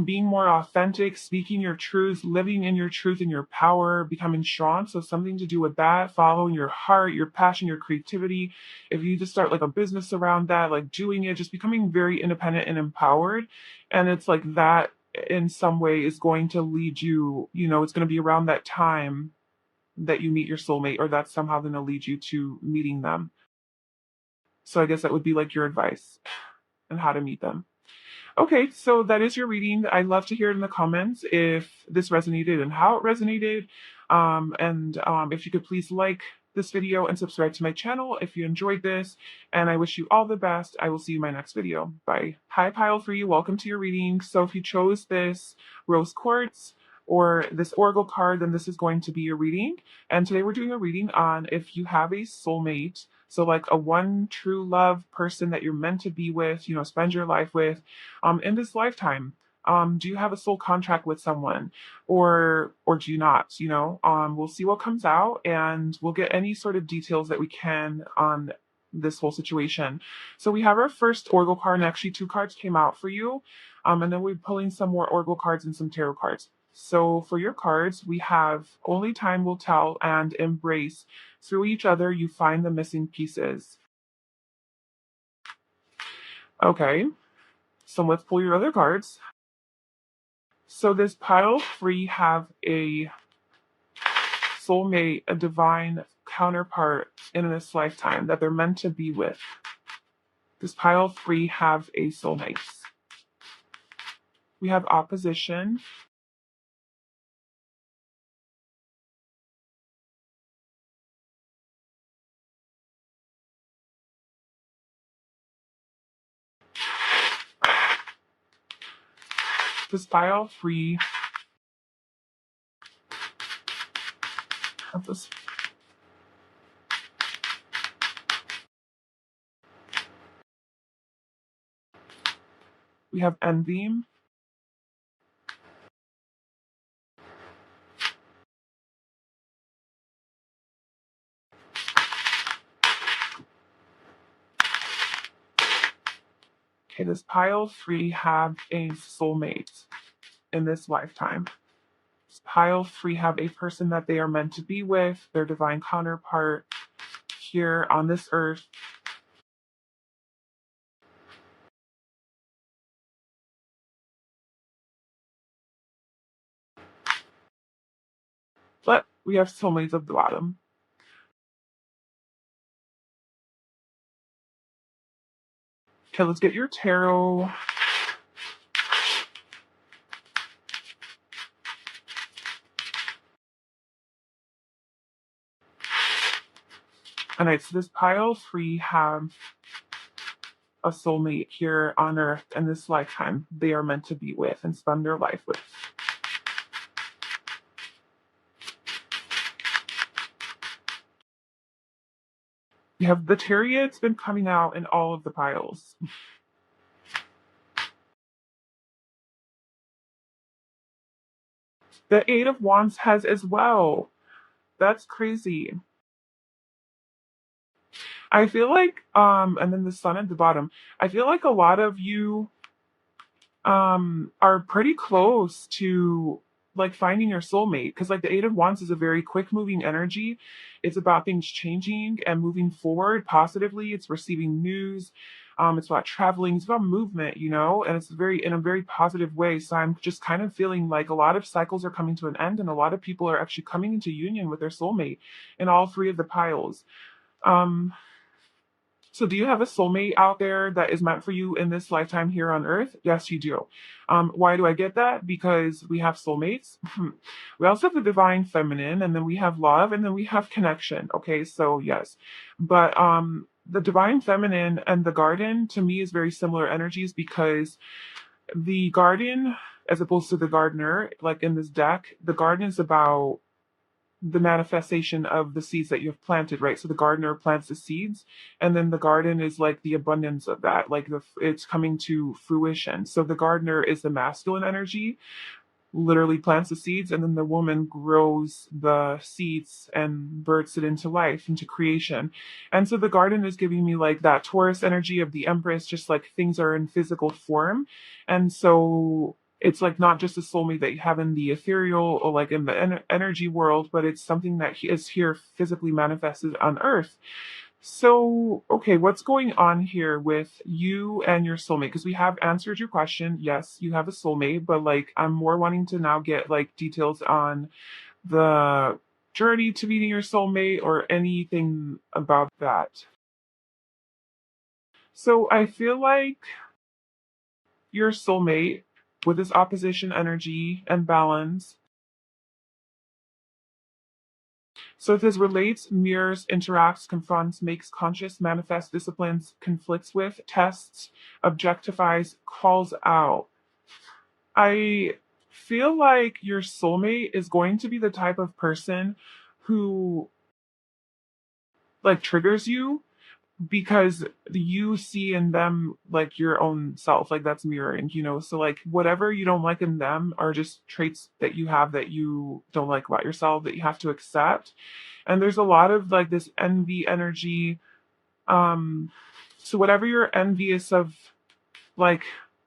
being more authentic, speaking your truth, living in your truth and your power, becoming strong. So something to do with that, following your heart, your passion, your creativity. If you just start like a business around that, like doing it, just becoming very independent and empowered. And it's like that in some way is going to lead you, it's going to be around that time that you meet your soulmate, or that's somehow going to lead you to meeting them. So I guess that would be like your advice and how to meet them. Okay, so that is your reading. I'd love to hear it in the comments if this resonated and how it resonated. And if you could please like this video and subscribe to my channel if you enjoyed this. And I wish you all the best. I will see you in my next video. Bye. Hi, Pile 3. Welcome to your reading. So if you chose this rose quartz or this oracle card, then this is going to be your reading. And today we're doing a reading on if you have a soulmate. So like a one true love person that you're meant to be with, spend your life with, in this lifetime. Do you have a soul contract with someone, or do you not? We'll see what comes out, and we'll get any sort of details that we can on this whole situation. So we have our first oracle card, and actually two cards came out for you, and then we're pulling some more oracle cards and some tarot cards. So for your cards, we have only time will tell and embrace. Through each other, you find the missing pieces. Okay, so let's pull your other cards. So this pile 3 have a soulmate, a divine counterpart in this lifetime that they're meant to be with. This pile 3 have a soulmate. We have opposition. This pile 3 of this. We have envy. Okay, this pile 3 have a soulmate in this lifetime. This pile 3 have a person that they are meant to be with, their divine counterpart here on this earth. But we have soulmates at the bottom. Okay, let's get your tarot. Alright, so this pile 3 have a soulmate here on earth in this lifetime they are meant to be with and spend their life with. You have the Chariot's been coming out in all of the piles. The Eight of Wands has as well. That's crazy. I feel like, and then the Sun at the bottom. I feel like a lot of you are pretty close to like finding your soulmate, because like the Eight of Wands is a very quick moving energy. It's about things changing and moving forward positively. It's receiving news. It's about traveling. It's about movement, and it's very in a very positive way. So I'm just kind of feeling like a lot of cycles are coming to an end, and a lot of people are actually coming into union with their soulmate in all 3 of the piles. Um, so, do you have a soulmate out there that is meant for you in this lifetime here on Earth? Yes, you do. Why do I get that? Because we have soulmates. We also have the divine feminine, and then we have love, and then we have connection. Okay, so yes, but the divine feminine and the garden to me is very similar energies, because the garden, as opposed to the gardener, like in this deck, the garden is about the manifestation of the seeds that you've planted, right? So the gardener plants the seeds, and then the garden is like the abundance of that, like it's coming to fruition. So the gardener is the masculine energy, literally plants the seeds, and then the woman grows the seeds and births it into life, into creation. And so the garden is giving me like that Taurus energy of the Empress, just like things are in physical form. And so it's like not just a soulmate that you have in the ethereal or like in the energy world, but it's something that is here physically manifested on earth. So, okay, what's going on here with you and your soulmate? Because we have answered your question. Yes, you have a soulmate, but like I'm more wanting to now get like details on the journey to meeting your soulmate or anything about that. So I feel like your soulmate with this opposition energy and balance. So if this relates, mirrors, interacts, confronts, makes conscious, manifests, disciplines, conflicts with, tests, objectifies, calls out. I feel like your soulmate is going to be the type of person who like triggers you, because you see in them like your own self, like that's mirroring. So like whatever you don't like in them are just traits that you have that you don't like about yourself that you have to accept. And there's a lot of like this envy energy. So whatever you're envious of, like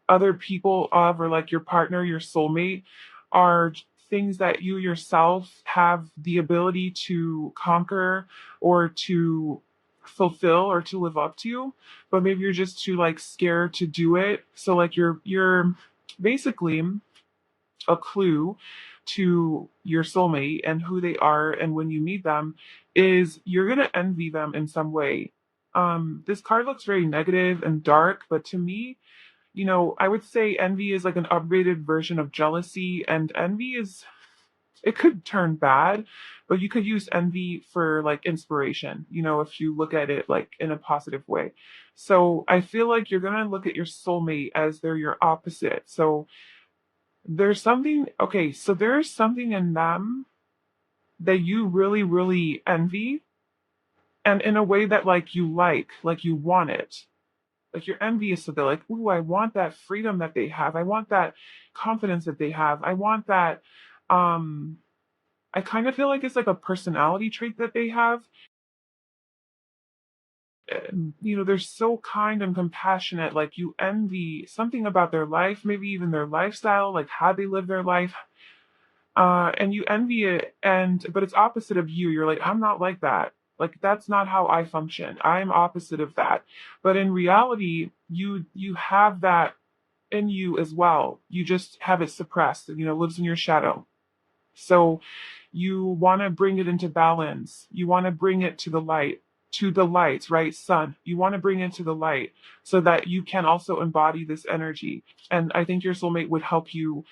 other people of, or like your partner, your soulmate, are things that you yourself have the ability to conquer or to fulfill or to live up to, but maybe you're just too like scared to do it. So like you're basically a clue to your soulmate and who they are, and when you meet them is you're going to envy them in some way. This card looks very negative and dark, but to me I would say envy is like an upgraded version of jealousy, and envy is, it could turn bad, but you could use envy for like inspiration, if you look at it like in a positive way. So I feel like you're going to look at your soulmate as they're your opposite. So there's something in them that you really, really envy, and in a way that like you want it. Like you're envious of it, like, ooh, I want that freedom that they have. I want that confidence that they have. I want that. Um, I kind of feel like it's like a personality trait that they have. They're so kind and compassionate. Like you envy something about their life, maybe even their lifestyle, like how they live their life. And you envy it, but it's opposite of you. You're like, I'm not like that. Like that's not how I function. I'm opposite of that. But in reality, you have that in you as well. You just have it suppressed. Lives in your shadow. So you want to bring it into balance. You want to bring it to the light, right? Sun. You want to bring it to the light so that you can also embody this energy. And I think your soulmate would help you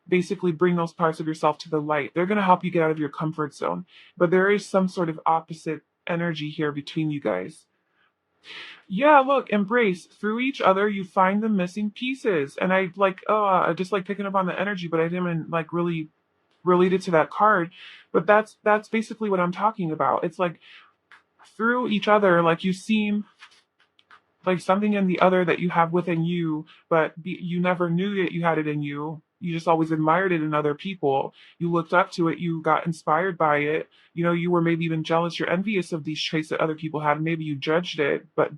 basically bring those parts of yourself to the light. They're going to help you get out of your comfort zone. But there is some sort of opposite energy here between you guys. Yeah, look, embrace. Through each other, you find the missing pieces. And I just like picking up on the energy, but I didn't like really relate it to that card. But that's basically what I'm talking about. It's like through each other, like you seem like something in the other that you have within you, but you never knew that you had it in you. You just always admired it in other people. You looked up to it. You got inspired by it. You were maybe even jealous. You're envious of these traits that other people had. Maybe you judged it, but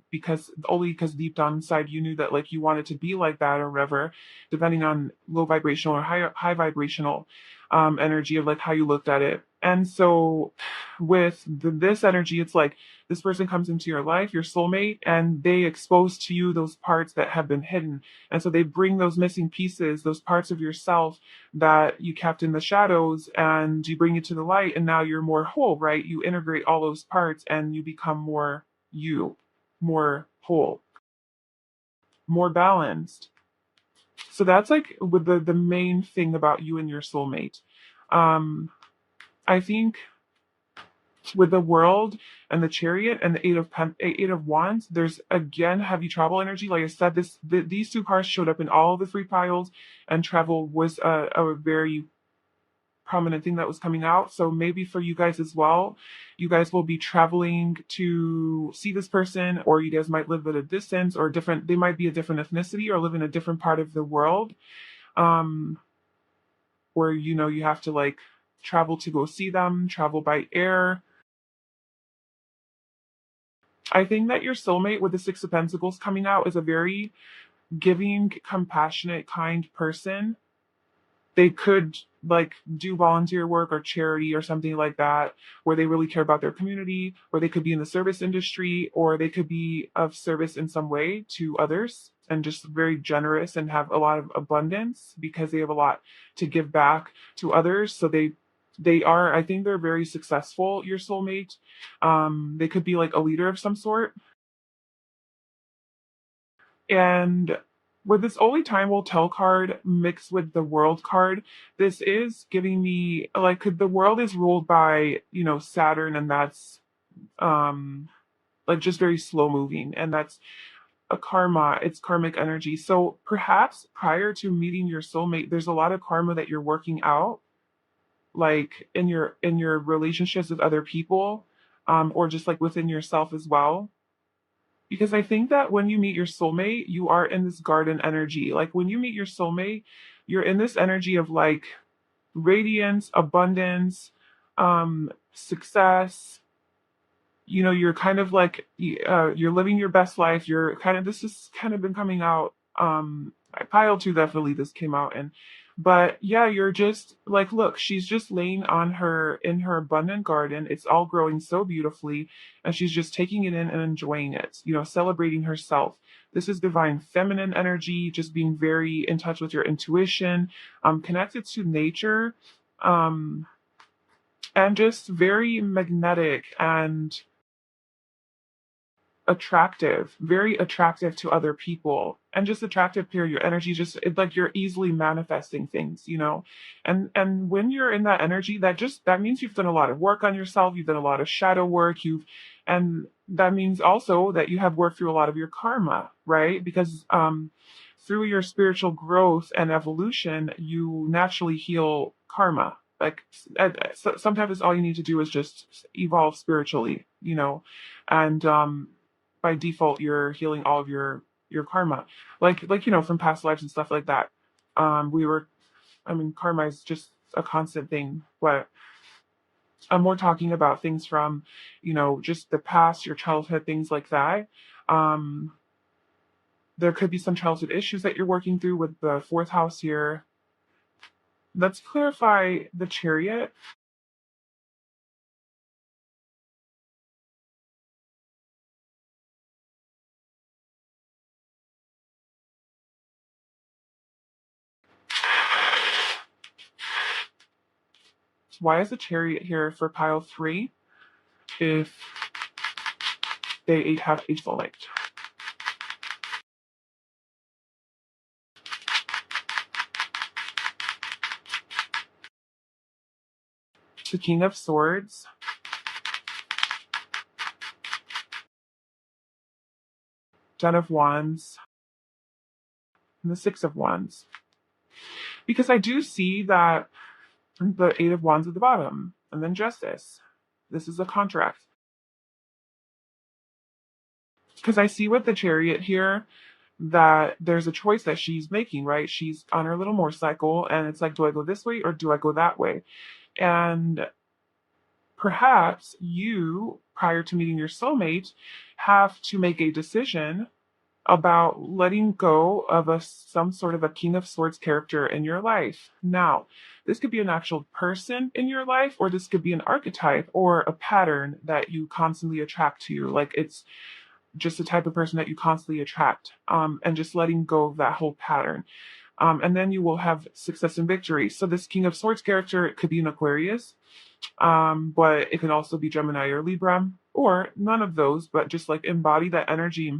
only because deep down inside you knew that like you wanted to be like that or whatever, depending on low vibrational or high vibrational energy of like how you looked at it. And so with this energy, it's like this person comes into your life, your soulmate, and they expose to you those parts that have been hidden. And so they bring those missing pieces, those parts of yourself that you kept in the shadows, and you bring it to the light. And now you're more whole, right? You integrate all those parts and you become more you, more whole, more balanced. So that's like with the main thing about you and your soulmate. Um, I think with the world and the chariot and the eight of wands, there's again heavy travel energy. Like I said, these two cards showed up in all of the three piles, and travel was a very prominent thing that was coming out. So maybe for you guys as well, you guys will be traveling to see this person, or you guys might live at a distance or different. They might be a different ethnicity or live in a different part of the world, um, where you have to like travel to go see them, travel by air. I think that your soulmate with the Six of Pentacles coming out is a very giving, compassionate, kind person. They could like do volunteer work or charity or something like that, where they really care about their community, or they could be in the service industry, or they could be of service in some way to others and just very generous and have a lot of abundance because they have a lot to give back to others. So they are, I think they're very successful, your soulmate. They could be like a leader of some sort. And with this only time will tell card mixed with the world card, this is giving me like 'cause the world is ruled by, Saturn, and that's like just very slow moving, and that's a karma, it's karmic energy. So perhaps prior to meeting your soulmate, there's a lot of karma that you're working out, like in your relationships with other people, or just like within yourself as well. Because I think that when you meet your soulmate, you are in this garden energy. Like when you meet your soulmate, you're in this energy of like radiance, abundance, success. You're kind of like you're living your best life. You're kind of, this has kind of been coming out. Pile two, definitely this came out, and but yeah, you're just like, look, she's just laying on her in her abundant garden. It's all growing so beautifully, and she's just taking it in and enjoying it. Celebrating herself. This is divine feminine energy, just being very in touch with your intuition, connected to nature, um, and just very magnetic and attractive, very attractive to other people, and just attractive period. Your energy just like you're easily manifesting things, and when you're in that energy, that means you've done a lot of work on yourself, you've done a lot of shadow work, and that means also that you have worked through a lot of your karma, right? Because through your spiritual growth and evolution, you naturally heal karma. Like sometimes all you need to do is just evolve spiritually, and by default you're healing all of your karma, like from past lives and stuff like that. We were I mean, karma is just a constant thing, but I'm more talking about things from just the past, your childhood, things like that. um there could be some childhood issues that you're working through with the fourth house here. Let's clarify the Chariot. Why is the Chariot here for pile 3 if they have 8 light? The King of Swords, Ten of Wands, and the Six of Wands. Because I do see that the Eight of Wands at the bottom, and then Justice. This is a contract. Because I see with the Chariot here that there's a choice that she's making, right? She's on her little motorcycle, and it's like, do I go this way or do I go that way? And perhaps you, prior to meeting your soulmate, have to make a decision about letting go of some sort of a King of Swords character in your life. Now, this could be an actual person in your life, or this could be an archetype or a pattern that you constantly attract to you. Like it's just the type of person that you constantly attract, and just letting go of that whole pattern. And then you will have success and victory. So this King of Swords character, it could be an Aquarius, but it can also be Gemini or Libra, or none of those, but just like embody that energy.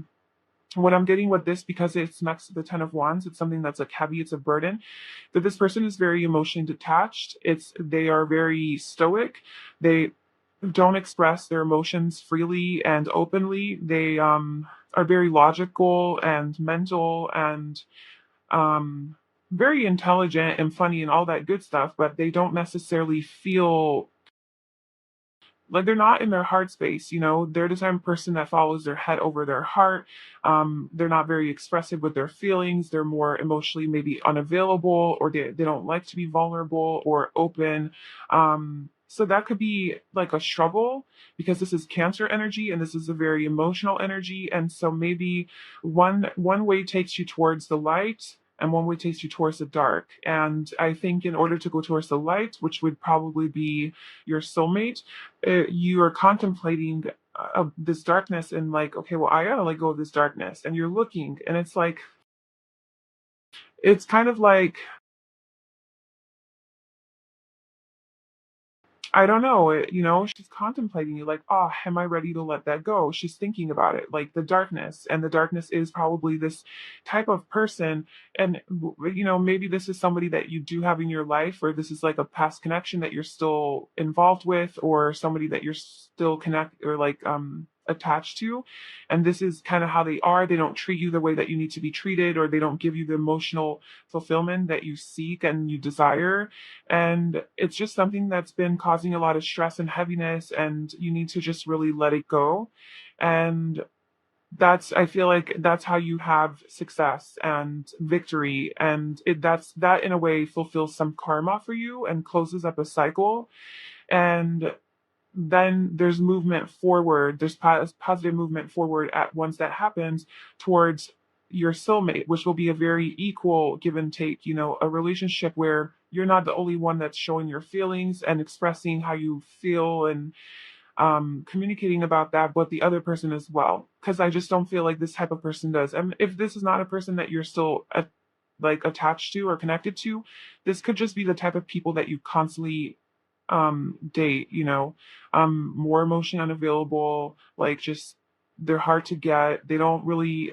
What I'm getting with this, because it's next to the Ten of Wands, it's something that's like heavy, it's a burden, that this person is very emotionally detached. They are very stoic. They don't express their emotions freely and openly. They are very logical and mental and very intelligent and funny and all that good stuff, but they don't necessarily feel like they're not in their heart space. They're the type of person that follows their head over their heart. They're not very expressive with their feelings. They're more emotionally maybe unavailable, or they don't like to be vulnerable or open. So that could be like a struggle, because this is Cancer energy and this is a very emotional energy. And so maybe one way takes you towards the light and one way takes you towards the dark. And I think in order to go towards the light, which would probably be your soulmate, you are contemplating this darkness, and like, okay, well, I gotta let go of this darkness, and you're looking, and it's kind of like, I don't know, she's contemplating you, like, oh, am I ready to let that go? She's thinking about it, like the darkness, and the darkness is probably this type of person. And, maybe this is somebody that you do have in your life, or this is like a past connection that you're still involved with, or somebody that you're still or like, attached to. And this is kind of how they are. They don't treat you the way that you need to be treated, or they don't give you the emotional fulfillment that you seek and you desire. And it's just something that's been causing a lot of stress and heaviness, and you need to just really let it go. And I feel like that's how you have success and victory. And that in a way fulfills some karma for you and closes up a cycle. And then there's movement forward. There's positive movement forward at once that happens towards your soulmate, which will be a very equal give and take, a relationship where you're not the only one that's showing your feelings and expressing how you feel, and communicating about that, but the other person as well. Because I just don't feel like this type of person does. And if this is not a person that you're still like attached to or connected to, this could just be the type of people that you constantly date, more emotionally unavailable, like just they're hard to get. They don't really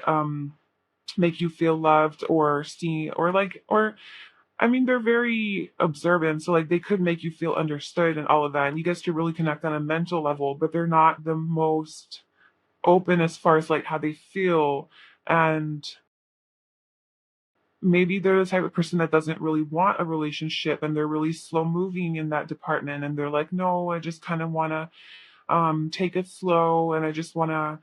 make you feel loved or seen or like or I mean, they're very observant, so like they could make you feel understood and all of that, and you guys to really connect on a mental level, but they're not the most open as far as like how they feel. And maybe they're the type of person that doesn't really want a relationship and they're really slow moving in that department, and they're like, no, I just kind of want to take it slow, and I just want to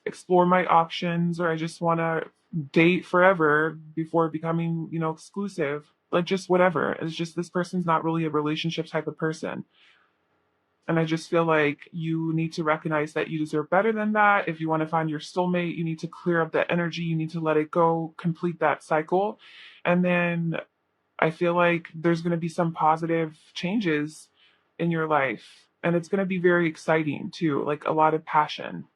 explore my options, or I just want to date forever before becoming, exclusive. Like just whatever. It's just this person's not really a relationship type of person. And I just feel like you need to recognize that you deserve better than that. If you want to find your soulmate, you need to clear up that energy. You need to let it go, complete that cycle. And then I feel like there's going to be some positive changes in your life. And it's going to be very exciting too, like a lot of passion.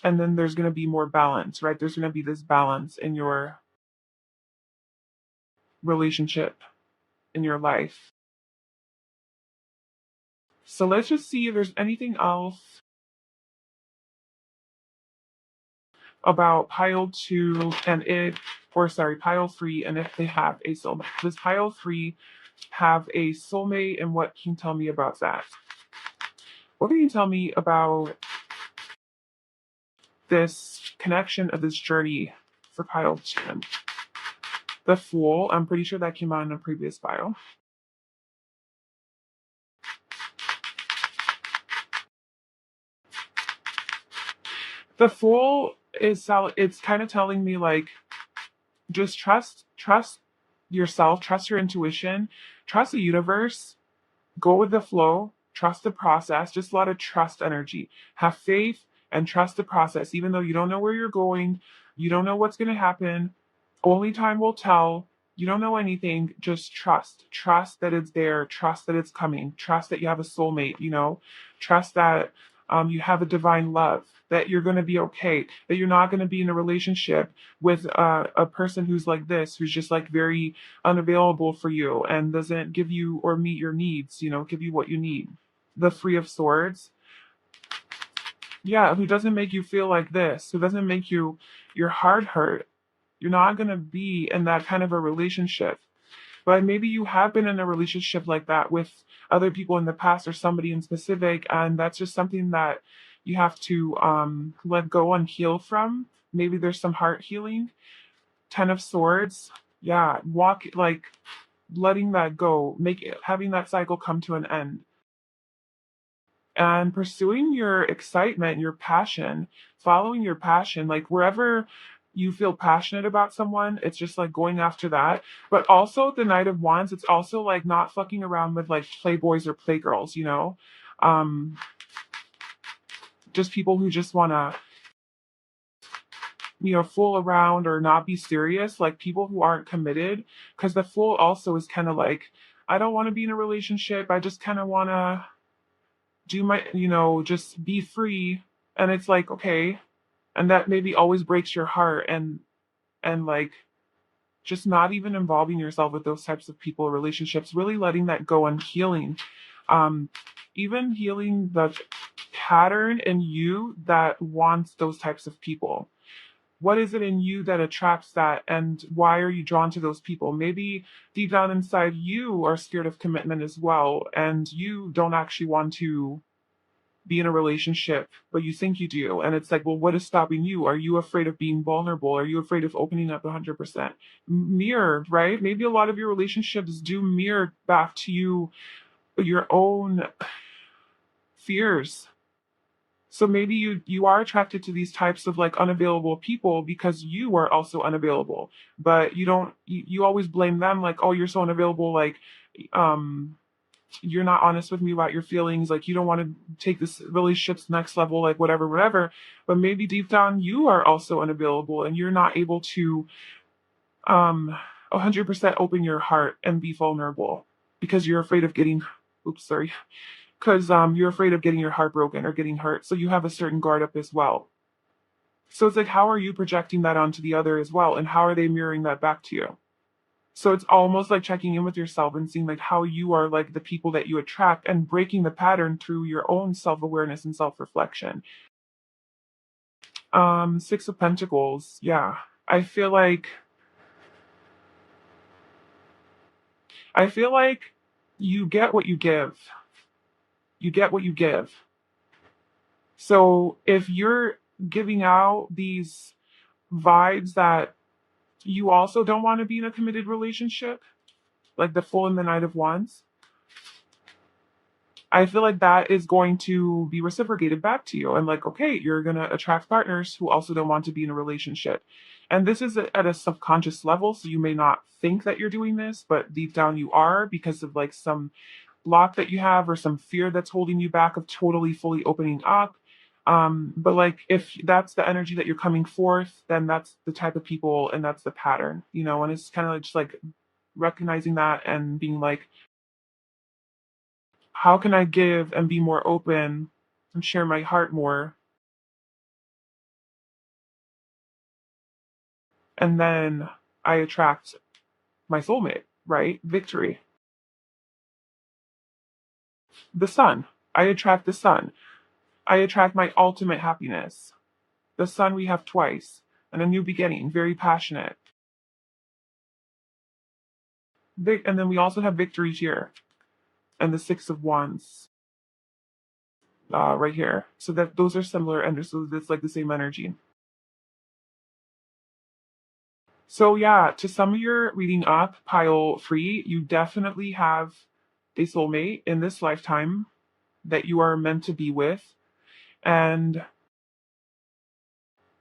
And then there's going to be more balance, right? There's going to be this balance in your relationship, in your life. So let's just see if there's anything else about pile two and if, or sorry, pile three, and if they have a soulmate. Does pile three have a soulmate, and what can you tell me about that? What can you tell me about this connection of this journey for pile two? The Fool, I'm pretty sure that came out in a previous pile. The Fool is it's kind of telling me like just trust yourself, trust your intuition, trust the universe, go with the flow, trust the process, just a lot of trust energy. Have faith and trust the process, even though you don't know where you're going, you don't know what's going to happen. Only time will tell. You don't know anything. Just trust. Trust that it's there. Trust that it's coming. Trust that you have a soulmate, Trust that you have a divine love, that you're going to be okay, that you're not going to be in a relationship with a person who's like this, who's just like very unavailable for you and doesn't give you or meet your needs, give you what you need. The Three of Swords. Yeah, who doesn't make you feel like this, who doesn't make your heart hurt. You're not going to be in that kind of a relationship. But maybe you have been in a relationship like that with other people in the past or somebody in specific, and that's just something that you have to let go and heal from. Maybe there's some heart healing. Ten of Swords. Yeah, walk like letting that go, having that cycle come to an end. And pursuing your excitement, your passion, following your passion, like wherever you feel passionate about someone, it's just like going after that. But also the Knight of Wands, it's also like not fucking around with like playboys or playgirls, Um, just people who just want to, fool around or not be serious, like people who aren't committed. Because the Fool also is kind of like, I don't want to be in a relationship. I just kind of want to do my, just be free. And it's like, okay. And that maybe always breaks your heart, and like just not even involving yourself with those types of people or relationships, really letting that go and healing. Um, even healing the pattern in you that wants those types of people. What is it in you that attracts that, and why are you drawn to those people? Maybe deep down inside you are scared of commitment as well, and you don't actually want to be in a relationship, but you think you do. And it's like, well, what is stopping you? Are you afraid of being vulnerable? Are you afraid of opening up 100%? Mirrored, right? Maybe a lot of your relationships do mirror back to you your own fears. So maybe you are attracted to these types of like unavailable people because you are also unavailable, but you always blame them, like, oh, you're so unavailable, like um you're not honest with me about your feelings, like you don't want to take this relationship's next level, like whatever. But maybe deep down you are also unavailable and you're not able to 100% open your heart and be vulnerable because you're afraid of getting, oops, sorry, because you're afraid of getting your heart broken or getting hurt, so you have a certain guard up as well. So it's like, how are you projecting that onto the other as well, and how are they mirroring that back to you? So it's almost like checking in with yourself and seeing like how you are like the people that you attract and breaking the pattern through your own self-awareness and self-reflection. Six of Pentacles. Yeah. I feel like I feel like you get what you give. You get what you give. So if you're giving out these vibes that you also don't want to be in a committed relationship, like the Fool and the Knight of Wands, I feel like that is going to be reciprocated back to you. And like, okay, you're going to attract partners who also don't want to be in a relationship. And this is at a subconscious level. So you may not think that you're doing this, but deep down you are, because of like some block that you have or some fear that's holding you back of totally fully opening up. But like if that's the energy that you're coming forth, then that's the type of people and that's the pattern, you know. And it's kind of just like recognizing that and being like, how can I give and be more open and share my heart more? And then I attract my soulmate, right? Victory. The sun. I attract the sun. I attract my ultimate happiness. The sun we have twice. And a new beginning, very passionate. And then we also have victories here. And the Six of Wands right here. So that those are similar, and so it's like the same energy. So yeah, to sum your reading up, pile free, you definitely have a soulmate in this lifetime that you are meant to be with. And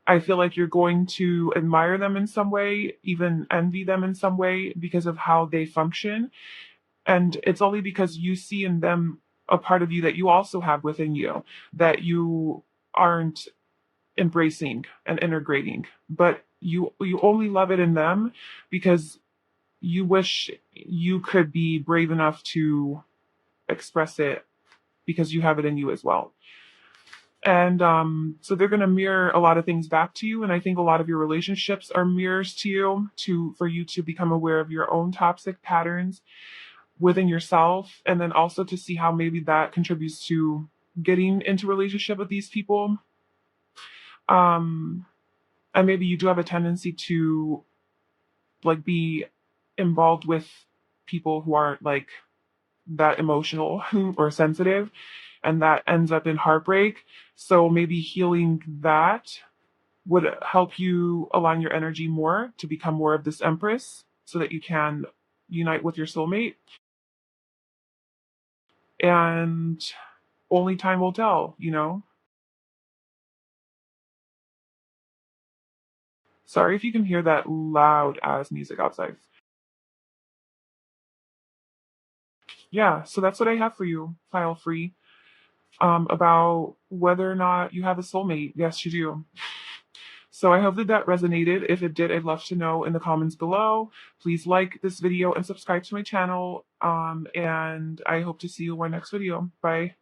I feel like you're going to admire them in some way, even envy them in some way because of how they function. And it's only because you see in them a part of you that you also have within you that you aren't embracing and integrating. But you only love it in them because you wish you could be brave enough to express it because you have it in you as well. And so they're going to mirror a lot of things back to you. And I think a lot of your relationships are mirrors to you, for you to become aware of your own toxic patterns within yourself. And then also to see how maybe that contributes to getting into relationship with these people. Um, and maybe you do have a tendency to like be involved with people who aren't like that emotional or sensitive, and that ends up in heartbreak. So maybe healing that would help you align your energy more to become more of this Empress so that you can unite with your soulmate. And only time will tell, you know? Sorry if you can hear that loud ass music outside. Yeah, so that's what I have for you, file free. About whether or not you have a soulmate. Yes, you do. So I hope that that resonated. If it did, I'd love to know in the comments below. Please like this video and subscribe to my channel. And I hope to see you in my next video. Bye.